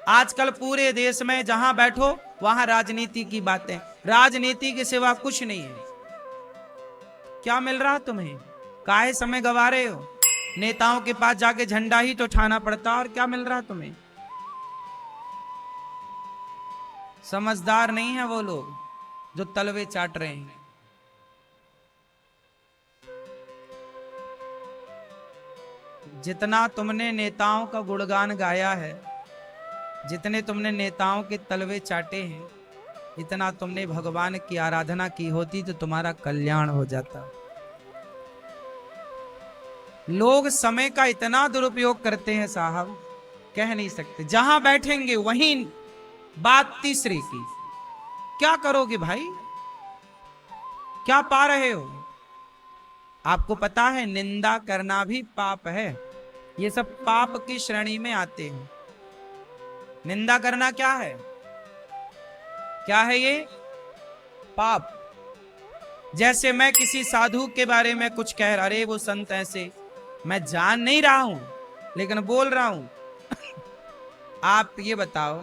आजकल पूरे देश में जहां बैठो वहां राजनीति की बातें, राजनीति के सिवा कुछ नहीं है। क्या मिल रहा तुम्हें? काहे समय गवा रहे हो? नेताओं के पास जाके झंडा ही तो उठाना पड़ता, और क्या मिल रहा तुम्हें? समझदार नहीं है वो लोग जो तलवे चाट रहे हैं। जितना तुमने नेताओं का गुणगान गाया है, जितने तुमने नेताओं के तलवे चाटे हैं, इतना तुमने भगवान की आराधना की होती तो तुम्हारा कल्याण हो जाता। लोग समय का इतना दुरुपयोग करते हैं साहब, कह नहीं सकते। जहां बैठेंगे वहीं बात तीसरे की। क्या करोगे भाई? क्या पा रहे हो? आपको पता है निंदा करना भी पाप है। ये सब पाप की श्रेणी में आते हैं। निंदा करना क्या है? क्या है ये? पाप। जैसे मैं किसी साधु के बारे में कुछ कह रहा, अरे वो संत ऐसे, मैं जान नहीं रहा हूं लेकिन बोल रहा हूं। आप ये बताओ,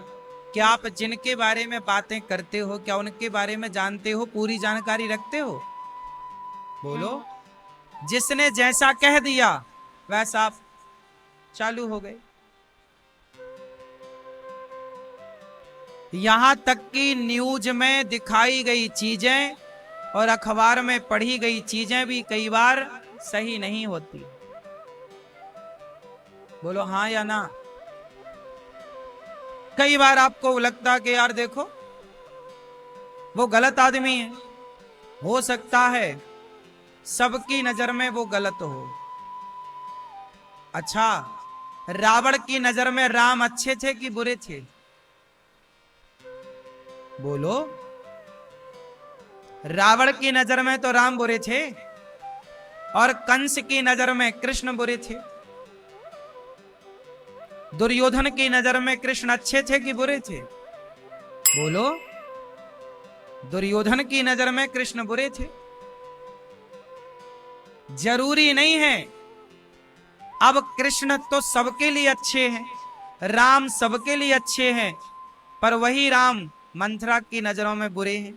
क्या आप जिनके बारे में बातें करते हो, क्या उनके बारे में जानते हो, पूरी जानकारी रखते हो? बोलो। जिसने जैसा कह दिया वैसा आप चालू हो गए। यहां तक कि न्यूज में दिखाई गई चीजें और अखबार में पढ़ी गई चीजें भी कई बार सही नहीं होती। बोलो हाँ या ना। कई बार आपको लगता कि यार देखो वो गलत आदमी है, हो सकता है सबकी नजर में वो गलत हो। अच्छा, रावण की नजर में राम अच्छे थे कि बुरे थे? बोलो। रावण की नजर में तो राम बुरे थे और कंस की नजर में कृष्ण बुरे थे। दुर्योधन की नजर में कृष्ण अच्छे थे कि बुरे थे? बोलो। दुर्योधन की नजर में कृष्ण बुरे थे। जरूरी नहीं है। अब कृष्ण तो सबके लिए अच्छे हैं, राम सबके लिए अच्छे हैं, पर वही राम मंथरा की नजरों में बुरे हैं,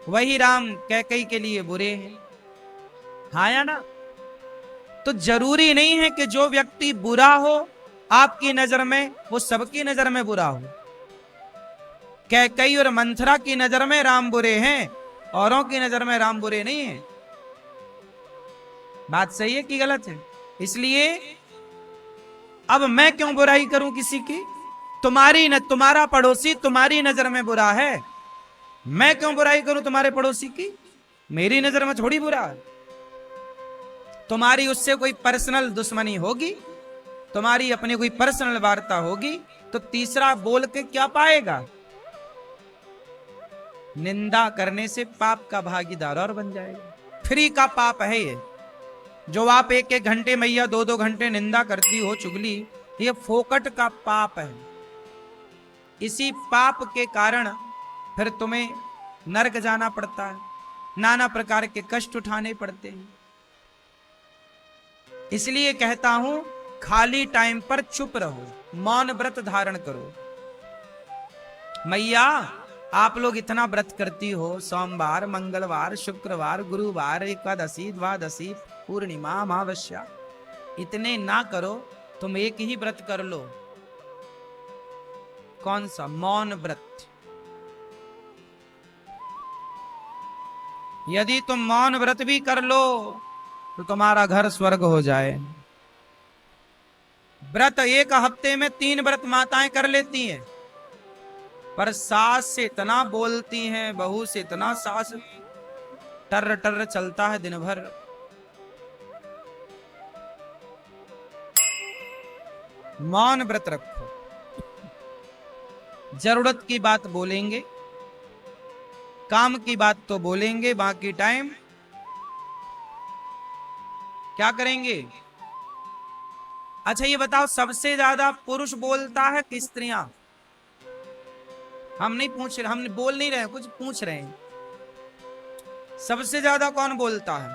वही राम कैकई के लिए बुरे हैं। हाँ या ना? तो जरूरी नहीं है कि जो व्यक्ति बुरा हो आपकी नजर में वो सबकी नजर में बुरा हो। कैकई और मंथरा की नजर में राम बुरे हैं, औरों की नजर में राम बुरे नहीं है। बात सही है कि गलत है? इसलिए अब मैं क्यों बुराई करूं किसी की? तुम्हारा पड़ोसी तुम्हारी नजर में बुरा है, मैं क्यों बुराई करूं तुम्हारे पड़ोसी की? मेरी नजर में थोड़ी बुरा है। तुम्हारी उससे कोई पर्सनल दुश्मनी होगी, तुम्हारी अपनी कोई पर्सनल वार्ता होगी, तो तीसरा बोल के क्या पाएगा? निंदा करने से पाप का भागीदार और बन जाएगा। फ्री का पाप है ये। जो आप एक एक घंटे मैया दो दो घंटे निंदा करती हो, चुगली, ये फोकट का पाप है। इसी पाप के कारण फिर तुम्हें नरक जाना पड़ता है, नाना प्रकार के कष्ट उठाने पड़ते हैं। इसलिए कहता हूं खाली टाइम पर चुप रहो, मौन व्रत धारण करो। मैया आप लोग इतना व्रत करती हो, सोमवार, मंगलवार, शुक्रवार, गुरुवार, एकादशी, द्वादशी, पूर्णिमा, अमावस्या, इतने ना करो, तुम एक ही व्रत कर लो। कौन सा? मौन व्रत। यदि तुम मौन व्रत भी कर लो तो तुम्हारा घर स्वर्ग हो जाए। व्रत एक हफ्ते में 3 व्रत माताएं कर लेती हैं, पर सास से इतना बोलती हैं, बहू से इतना सास टर टर चलता है दिन भर। मौन व्रत रखो। जरूरत की बात बोलेंगे, काम की बात तो बोलेंगे, बाकी टाइम क्या करेंगे? अच्छा ये बताओ, सबसे ज्यादा पुरुष बोलता है कि स्त्रियां? हम नहीं पूछ रहे, हम बोल नहीं रहे, कुछ पूछ रहे हैं। सबसे ज्यादा कौन बोलता है?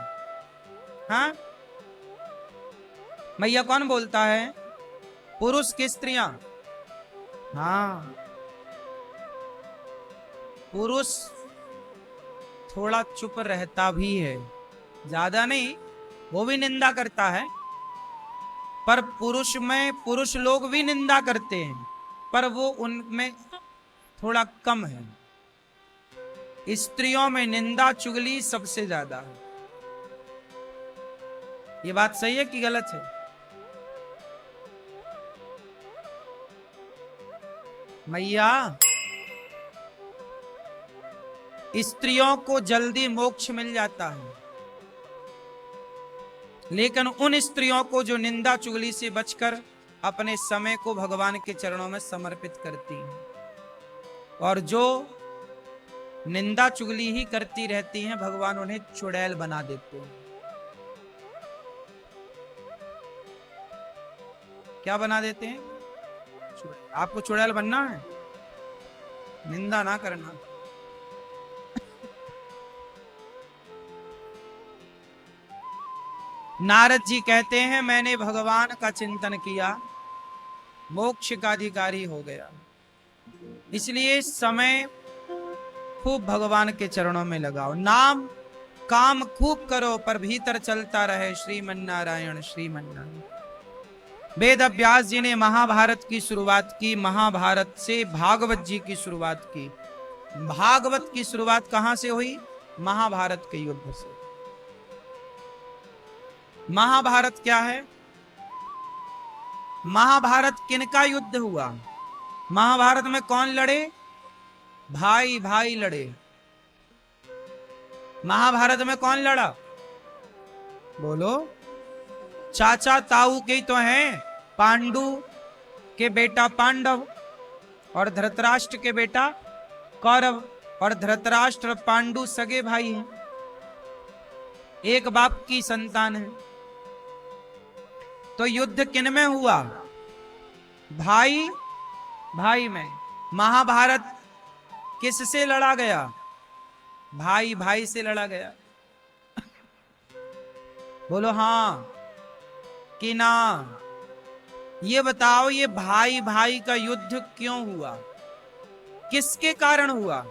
हाँ भैया, कौन बोलता है? पुरुष की स्त्रियां? हाँ, पुरुष थोड़ा चुप रहता भी है, ज्यादा नहीं, वो भी निंदा करता है, पर पुरुष में पुरुष लोग भी निंदा करते हैं, पर वो उनमें थोड़ा कम है। स्त्रियों में निंदा चुगली सबसे ज्यादा है। ये बात सही है कि गलत है? मैया स्त्रियों को जल्दी मोक्ष मिल जाता है, लेकिन उन स्त्रियों को जो निंदा चुगली से बचकर अपने समय को भगवान के चरणों में समर्पित करती हैं, और जो निंदा चुगली ही करती रहती हैं, भगवान उन्हें चुड़ैल बना देते हैं। क्या बना देते हैं? आपको चुड़ैल बनना है, निंदा ना करना। नारद जी कहते हैं मैंने भगवान का चिंतन किया, मोक्ष का अधिकारी हो गया। इसलिए समय खूब भगवान के चरणों में लगाओ, नाम काम खूब करो, पर भीतर चलता रहे श्रीमन्नारायण श्रीमन्नारायण। वेद व्यास जी ने महाभारत की शुरुआत की, महाभारत से भागवत जी की शुरुआत की। भागवत की शुरुआत कहां से हुई? महाभारत के युद्ध से। महाभारत क्या है? महाभारत किनका युद्ध हुआ? महाभारत में कौन लड़े? भाई भाई लड़े। महाभारत में कौन लड़ा? बोलो। चाचा ताऊ के तो हैं, पांडु के बेटा पांडव और धृतराष्ट्र के बेटा कौरव, और धृतराष्ट्र पांडु सगे भाई हैं, एक बाप की संतान है। तो युद्ध किन में हुआ? भाई भाई में। महाभारत किससे लड़ा गया? भाई भाई से लड़ा गया। बोलो हां कि ना? ये बताओ, ये भाई भाई का युद्ध क्यों हुआ? किसके कारण हुआ?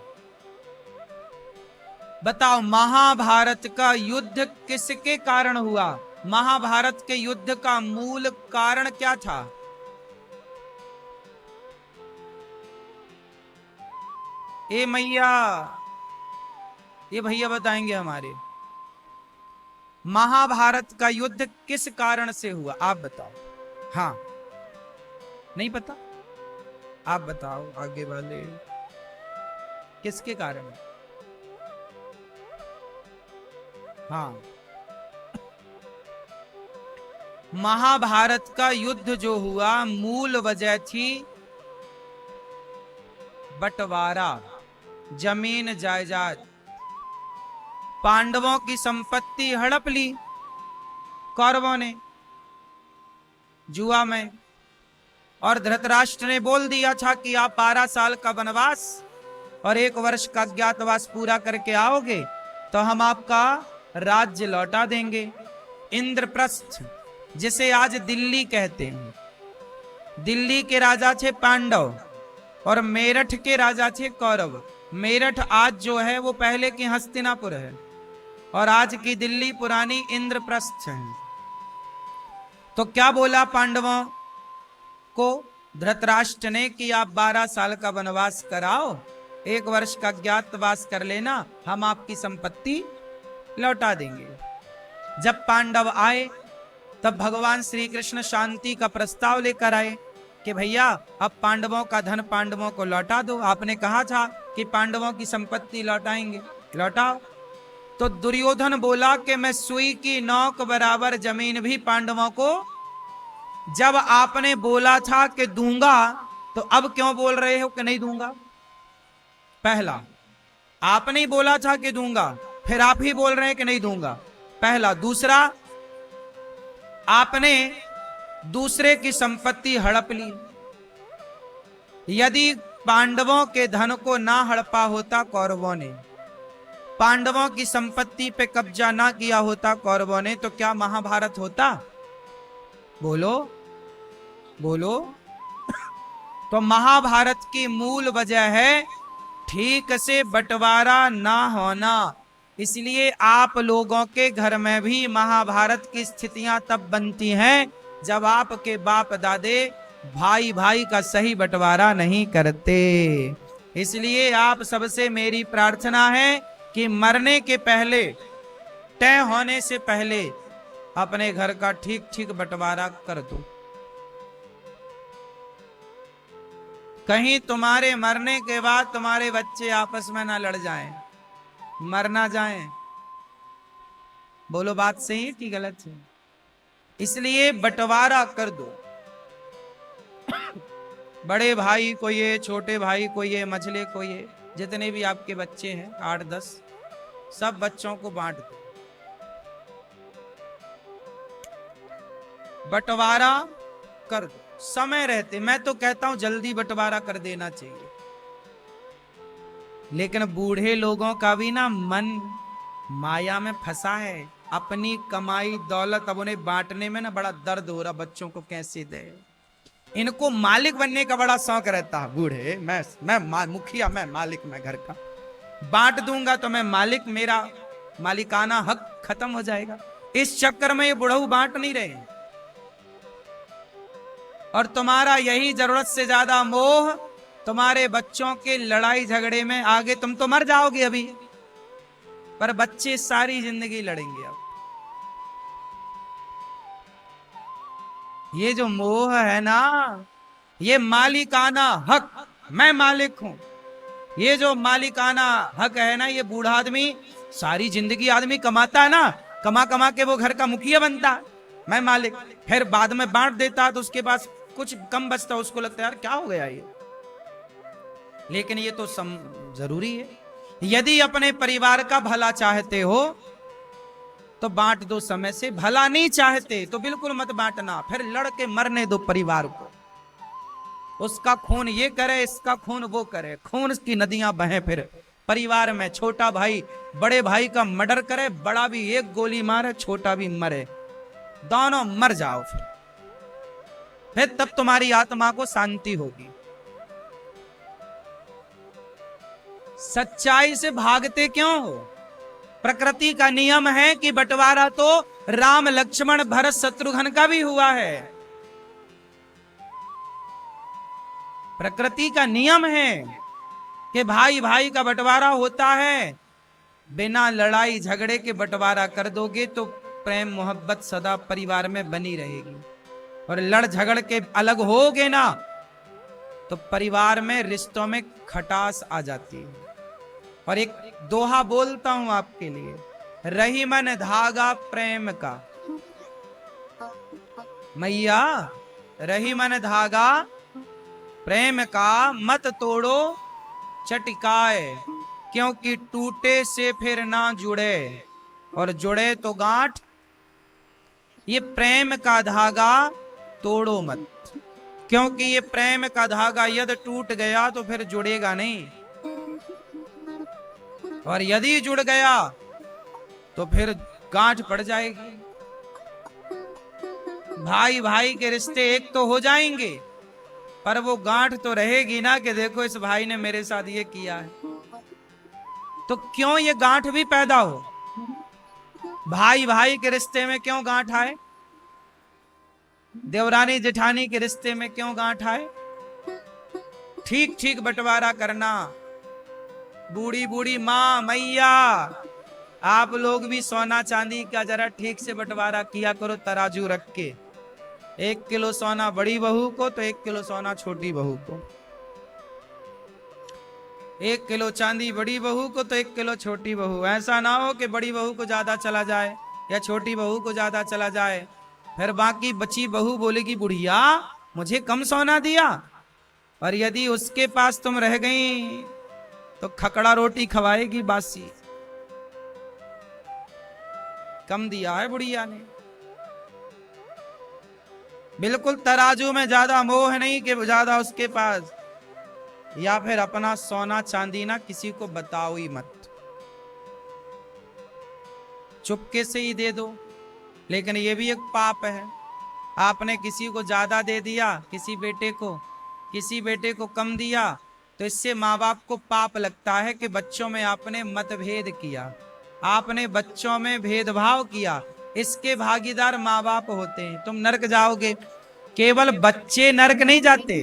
बताओ, महाभारत का युद्ध किसके कारण हुआ? महाभारत के युद्ध का मूल कारण क्या था? ए मैया, ये भैया बताएंगे हमारे। महाभारत का युद्ध किस कारण से हुआ? आप बताओ। हाँ, नहीं पता? आप बताओ, आगे वाले किसके कारण? हाँ, महाभारत का युद्ध जो हुआ, मूल वजह थी बंटवारा, जमीन जायदाद। पांडवों की संपत्ति हड़प ली कौरवों ने जुआ में, और धृतराष्ट्र ने बोल दिया था कि आप 12 साल का वनवास और 1 वर्ष का अज्ञातवास पूरा करके आओगे तो हम आपका राज्य लौटा देंगे। इंद्रप्रस्थ, जिसे आज दिल्ली कहते हैं, दिल्ली के राजा थे पांडव और मेरठ के राजा थे कौरव। मेरठ आज जो है वो पहले की हस्तिनापुर है, और आज की दिल्ली पुरानी इंद्रप्रस्थ है। तो क्या बोला पांडवों को धृतराष्ट्र ने कि आप 12 साल का वनवास कराओ, 1 वर्ष का अज्ञातवास कर लेना, हम आपकी संपत्ति लौटा देंगे। जब पांडव आए तब भगवान श्री कृष्ण शांति का प्रस्ताव लेकर आए कि भैया अब पांडवों का धन पांडवों को लौटा दो। आपने कहा था कि पांडवों की संपत्ति लौटाएंगे, लौटाओ। तो दुर्योधन बोला कि मैं सुई की नोक बराबर जमीन भी पांडवों को, जब आपने बोला था कि दूंगा तो अब क्यों बोल रहे हो कि नहीं दूंगा? पहला, आपने ही बोला था कि दूंगा, फिर आप ही बोल रहे हैं कि नहीं दूंगा। पहला। दूसरा, आपने दूसरे की संपत्ति हड़प ली। यदि पांडवों के धन को ना हड़पा होता कौरवों ने, पांडवों की संपत्ति पे कब्जा ना किया होता कौरवों ने, तो क्या महाभारत होता? बोलो बोलो। तो महाभारत की मूल वजह है ठीक से बंटवारा ना होना। इसलिए आप लोगों के घर में भी महाभारत की स्थितियां तब बनती हैं जब आपके बाप दादे भाई भाई का सही बंटवारा नहीं करते। इसलिए आप सबसे मेरी प्रार्थना है कि मरने के पहले, तय होने से पहले अपने घर का ठीक ठीक बंटवारा कर दो। कहीं तुम्हारे मरने के बाद तुम्हारे बच्चे आपस में ना लड़ जाएं, मर ना जाएं। बोलो, बात सही है कि गलत है? इसलिए बंटवारा कर दो। बड़े भाई को ये, छोटे भाई को ये, मझले को ये, जितने भी आपके बच्चे हैं 8-10, सब बच्चों को बांट दो। बंटवारा कर दो समय रहते। मैं तो कहता हूं जल्दी बंटवारा कर देना चाहिए, लेकिन बूढ़े लोगों का भी ना मन माया में फंसा है। अपनी कमाई दौलत अब उन्हें बांटने में ना बड़ा दर्द हो रहा, बच्चों को कैसे दे। इनको मालिक बनने का बड़ा शौक रहता है। बूढ़े मैं मुखिया, मैं मालिक, मैं घर का बांट दूंगा तो मैं मालिक, मेरा मालिकाना हक खत्म हो जाएगा। इस चक्कर में ये बुढ़ऊ बांट नहीं रहे हैं। और तुम्हारा यही जरूरत से ज्यादा मोह तुम्हारे बच्चों के लड़ाई झगड़े में। आगे तुम तो मर जाओगे अभी, पर बच्चे सारी जिंदगी लड़ेंगे। अब ये जो मोह है ना, ये मालिकाना हक, मैं मालिक हूं, ये जो मालिकाना हक है ना, ये बूढ़ा आदमी सारी जिंदगी आदमी कमाता है ना, कमा कमा के वो घर का मुखिया बनता है, मैं मालिक। फिर बाद में बांट देता है तो उसके पास कुछ कम बचता, उसको लगता है यार क्या हो गया ये। लेकिन ये तो जरूरी है। यदि अपने परिवार का भला चाहते हो तो बांट दो समय से, भला नहीं चाहते तो बिल्कुल मत बांटना। फिर लड़के मरने दो परिवार को, उसका खून ये करे, इसका खून वो करे, खून की नदियां बहें। फिर परिवार में छोटा भाई बड़े भाई का मर्डर करे, बड़ा भी एक गोली मारे, छोटा भी मरे, दोनों मर जाओ। फिर तब तुम्हारी आत्मा को शांति होगी। सच्चाई से भागते क्यों हो? प्रकृति का नियम है कि बंटवारा तो राम लक्ष्मण भरत शत्रुघ्न का भी हुआ है। प्रकृति का नियम है कि भाई भाई का बंटवारा होता है। बिना लड़ाई झगड़े के बंटवारा कर दोगे तो प्रेम मोहब्बत सदा परिवार में बनी रहेगी। और लड़ झगड़ के अलग होगे ना तो परिवार में रिश्तों में खटास आ जाती है। और एक दोहा बोलता हूं आपके लिए, रही मन धागा प्रेम का, मैया रही मन धागा प्रेम का, मत तोड़ो चटकाए, क्योंकि टूटे से फिर ना जुड़े, और जुड़े तो गांठ। ये प्रेम का धागा तोड़ो मत, क्योंकि ये प्रेम का धागा यदि टूट गया तो फिर जुड़ेगा नहीं, और यदि जुड़ गया तो फिर गांठ पड़ जाएगी। भाई भाई के रिश्ते एक तो हो जाएंगे, पर वो गांठ तो रहेगी ना कि देखो इस भाई ने मेरे साथ ये किया है। तो क्यों ये गांठ भी पैदा हो? भाई भाई के रिश्ते में क्यों गांठ आए? देवरानी जेठानी के रिश्ते में क्यों गांठ आए? ठीक ठीक बंटवारा करना। बूढ़ी बूढ़ी माँ मैया, आप लोग भी सोना चांदी का जरा ठीक से बंटवारा किया करो, तराजू रख के। 1 किलो सोना बड़ी बहू को तो 1 किलो सोना छोटी बहू को, 1 किलो चांदी बड़ी बहू को तो 1 किलो छोटी बहू। ऐसा ना हो कि बड़ी बहू को ज्यादा चला जाए या छोटी बहू को ज्यादा चला जाए, फिर बाकी बची बहू बोलेगी बुढ़िया मुझे कम सोना दिया। और यदि उसके पास तुम रह गई तो खकड़ा रोटी खवाएगी बासी, कम दिया है बुढ़िया ने। बिल्कुल तराजू में ज्यादा मोह नहीं कि ज्यादा उसके पास, या फिर अपना सोना चांदी ना किसी को बताओ ही मत, चुपके से ही दे दो। लेकिन ये भी एक पाप है, आपने किसी को ज्यादा दे दिया, किसी बेटे को कम दिया, तो इससे माँ बाप को पाप लगता है कि बच्चों में आपने मतभेद किया, आपने बच्चों में भेदभाव किया। इसके भागीदार माँ बाप होते हैं। तुम नरक जाओगे। केवल बच्चे नरक नहीं जाते,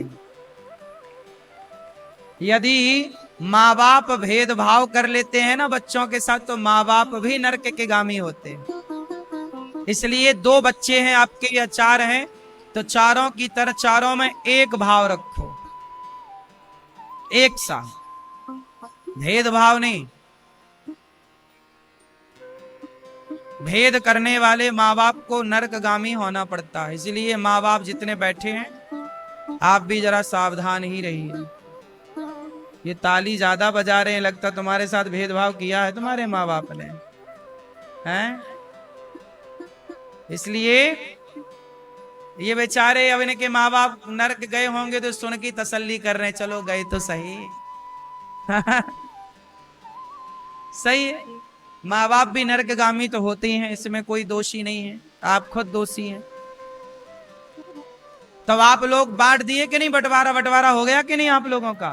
यदि माँ बाप भेदभाव कर लेते हैं ना बच्चों के साथ तो माँ बाप भी नरक के गामी होते हैं। इसलिए 2 बच्चे हैं आपके या 4 हैं तो चारों की तरह चारों में एक भाव रखो, एक सा, भेदभाव नहीं। भेद करने वाले माँ बाप को नरकगामी होना पड़ता है। इसलिए माँ बाप जितने बैठे हैं आप भी जरा सावधान ही रहिए। ये ताली ज्यादा बजा रहे हैं, लगता तुम्हारे साथ भेदभाव किया है तुम्हारे माँ बाप ने, हैं? इसलिए ये बेचारे अब इनके माँ बाप नरक गए होंगे तो सुन की तसल्ली कर रहे हैं, चलो गए तो सही। सही है, माँ बाप भी नरकगामी तो होते ही हैं, इसमें कोई दोषी नहीं है, आप खुद दोषी हैं। तो आप लोग बांट दिए कि नहीं? बंटवारा बंटवारा हो गया कि नहीं आप लोगों का?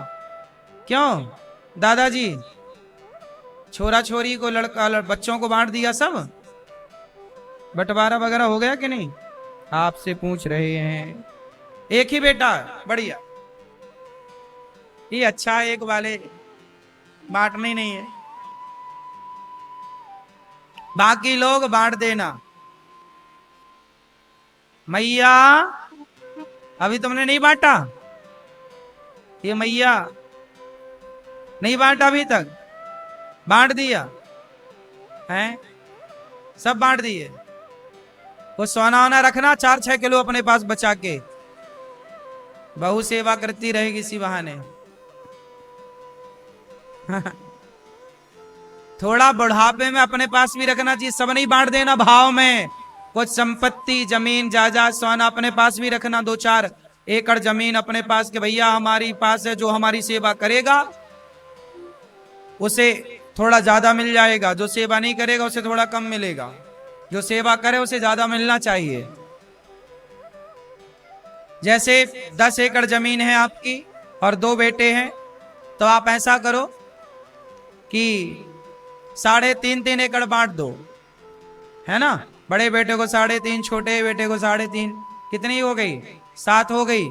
क्यों दादाजी? छोरा छोरी को, लड़का बच्चों को बांट दिया सब? बंटवारा वगैरह हो गया कि नहीं? आपसे पूछ रहे हैं। एक ही बेटा? बढ़िया, ये अच्छा है, एक वाले बांटने ही नहीं है, बाकी लोग बांट देना। मैया अभी तुमने नहीं बांटा? ये मैया नहीं बांटा अभी तक? बांट दिया है? सब बांट दिए। वो सोना वोना रखना 4-6 किलो अपने पास बचा के, बहू सेवा करती रहेगी इसी बहाने। थोड़ा बुढ़ापे में अपने पास भी रखना चाहिए, सब नहीं बांट देना भाव में। कुछ संपत्ति, जमीन जायदाद, सोना अपने पास भी रखना, 2-4 एकड़ जमीन अपने पास के भैया हमारी पास है, जो हमारी सेवा करेगा उसे थोड़ा ज्यादा मिल जाएगा, जो सेवा नहीं करेगा उसे थोड़ा कम मिलेगा, जो सेवा करे उसे ज्यादा मिलना चाहिए। जैसे 10 एकड़ जमीन है आपकी और 2 बेटे हैं, तो आप ऐसा करो कि 3.5 एकड़ बांट दो, है ना? बड़े बेटे को 3.5, छोटे बेटे को 3.5, कितनी हो गई? 7 हो गई।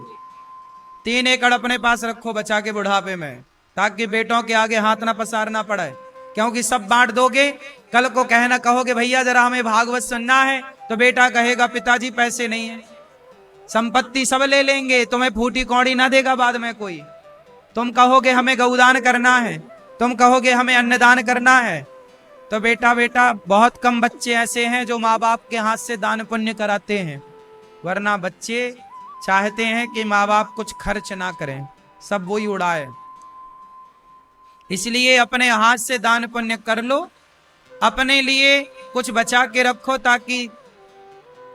3 एकड़ अपने पास रखो बचा के बुढ़ापे में, ताकि बेटों के आगे हाथ ना पसारना पड़े। क्योंकि सब बांट दोगे, कल को कहना कहोगे भैया जरा हमें भागवत सुनना है, तो बेटा कहेगा पिताजी पैसे नहीं है, संपत्ति सब ले लेंगे, तुम्हें फूटी कौड़ी ना देगा बाद में कोई। तुम कहोगे हमें गौदान करना है, तुम कहोगे हमें अन्नदान करना है। तो बेटा बहुत कम बच्चे ऐसे हैं जो माँ बाप के हाथ से दान पुण्य कराते हैं, वरना बच्चे चाहते हैं कि माँ बाप कुछ खर्च ना करें, सब वही उड़ाए। इसलिए अपने हाथ से दान पुण्य कर लो, अपने लिए कुछ बचा के रखो, ताकि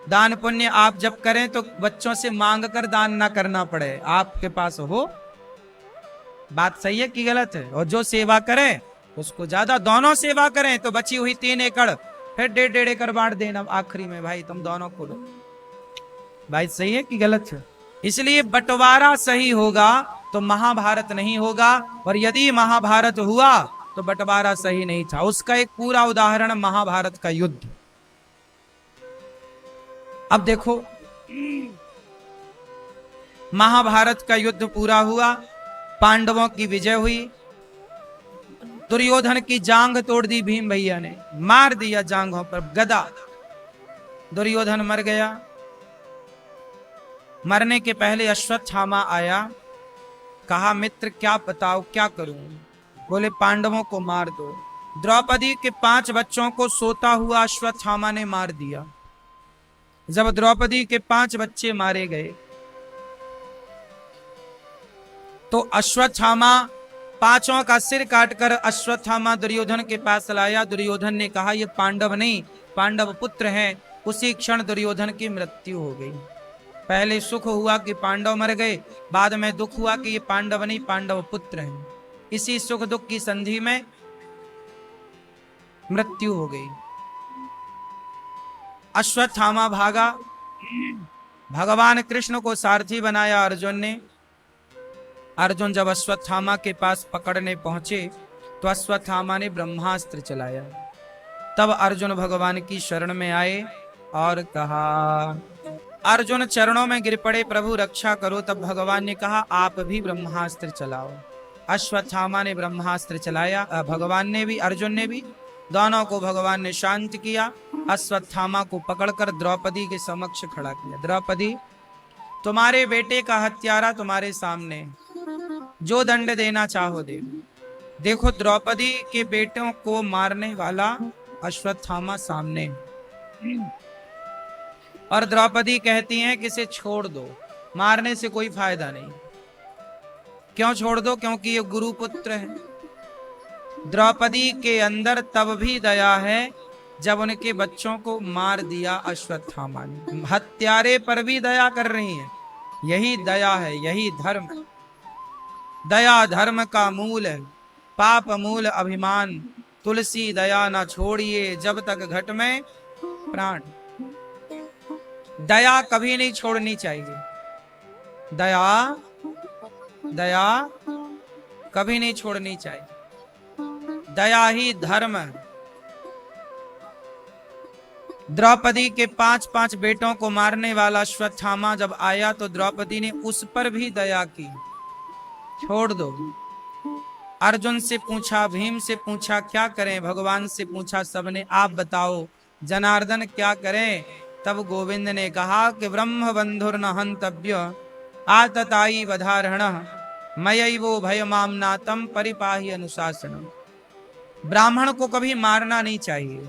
दान पुण्य आप जब करें तो बच्चों से मांग कर दान ना करना पड़े, आपके पास हो। बात सही है कि गलत है? और जो सेवा करें उसको ज्यादा, दोनों सेवा करें तो बची हुई 3 एकड़ फिर 1.5 एकड़ बांट देना आखिरी में, भाई तुम दोनों को लो। भाई सही है कि गलत है? इसलिए बंटवारा सही होगा तो महाभारत नहीं होगा, और यदि महाभारत हुआ तो बंटवारा सही नहीं था। उसका एक पूरा उदाहरण महाभारत का युद्ध। अब देखो, महाभारत का युद्ध पूरा हुआ, पांडवों की विजय हुई, दुर्योधन की जांघ तोड़ दी भीम भैया ने, मार दिया जांघों पर गदा, दुर्योधन मर गया। मरने के पहले अश्वत्थामा आया, कहा मित्र क्या बताओ क्या करूं? बोले पांडवों को मार दो। द्रौपदी के 5 बच्चों को सोता हुआ अश्वत्थामा ने मार दिया। जब द्रौपदी के 5 बच्चे मारे गए तो अश्वत्थामा 5 का सिर काटकर अश्वत्थामा दुर्योधन के पास लाया। दुर्योधन ने कहा ये पांडव नहीं, पांडव पुत्र हैं। उसी क्षण दुर्योधन की मृत्यु हो गई। पहले सुख हुआ कि पांडव मर गए, बाद में दुख हुआ कि ये पांडव नहीं पांडव पुत्र हैं। इसी सुख दुख की संधि में मृत्यु हो गई। अश्वत्थामा भागा, भगवान कृष्ण को सारथी बनाया अर्जुन ने। अर्जुन जब अश्वत्थामा के पास पकड़ने पहुंचे तो अश्वत्थामा ने ब्रह्मास्त्र चलाया। तब अर्जुन भगवान की शरण में आए और कहा, अर्जुन चरणों में गिर पड़े, प्रभु रक्षा करो। तब भगवान ने कहा आप भी ब्रह्मास्त्र चलाओ। अश्वत्थामा ने ब्रह्मास्त्र चलाया, भगवान ने भी अर्जुन ने भी, दोनों को भगवान ने शांत किया। अश्वत्थामा को पकड़कर द्रौपदी के समक्ष खड़ा किया। द्रौपदी, तुम्हारे बेटे का हत्यारा तुम्हारे सामने, जो दंड देना चाहो दे। देखो द्रौपदी के बेटों को मारने वाला अश्वत्थामा सामने, और द्रौपदी कहती हैं कि इसे छोड़ दो, मारने से कोई फायदा नहीं। क्यों छोड़ दो? क्योंकि ये गुरु पुत्र है। द्रौपदी के अंदर तब भी दया है जब उनके बच्चों को मार दिया अश्वत्थामा ने। हत्यारे पर भी दया कर रही हैं। यही दया है, यही धर्म। दया धर्म का मूल है, पाप मूल अभिमान। तुलसी दया ना छोड़िए जब तक घट में प्राण। दया कभी नहीं छोड़नी चाहिए। दया दया कभी नहीं छोड़नी चाहिए। दया ही धर्म है। द्रौपदी के 5 बेटों को मारने वाला अश्वत्थामा जब आया तो द्रौपदी ने उस पर भी दया की, छोड़ दो। अर्जुन से पूछा, भीम से पूछा क्या करें, भगवान से पूछा, सबने आप बताओ जनार्दन क्या करें। तब गोविंद ने कहा कि ब्रह्म बंधुर न हंतव्य आतताई वधारण मयैवो भयमामनातम परिपाहि अनुशासनम। ब्राह्मण को कभी मारना नहीं चाहिए,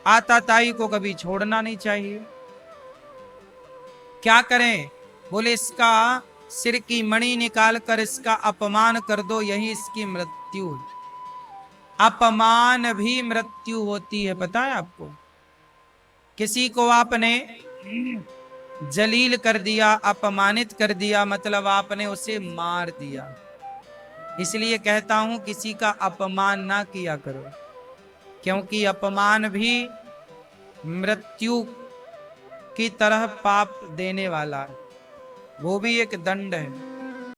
आताताई को कभी छोड़ना नहीं चाहिए। क्या करें, बोले इसका सिर की मणि निकाल कर इसका अपमान कर दो, यही इसकी मृत्यु। अपमान भी मृत्यु होती है, पता है आपको। किसी को आपने जलील कर दिया, अपमानित कर दिया, मतलब आपने उसे मार दिया। इसलिए कहता हूं किसी का अपमान ना किया करो, क्योंकि अपमान भी मृत्यु की तरह पाप देने वाला है, वो भी एक दंड है।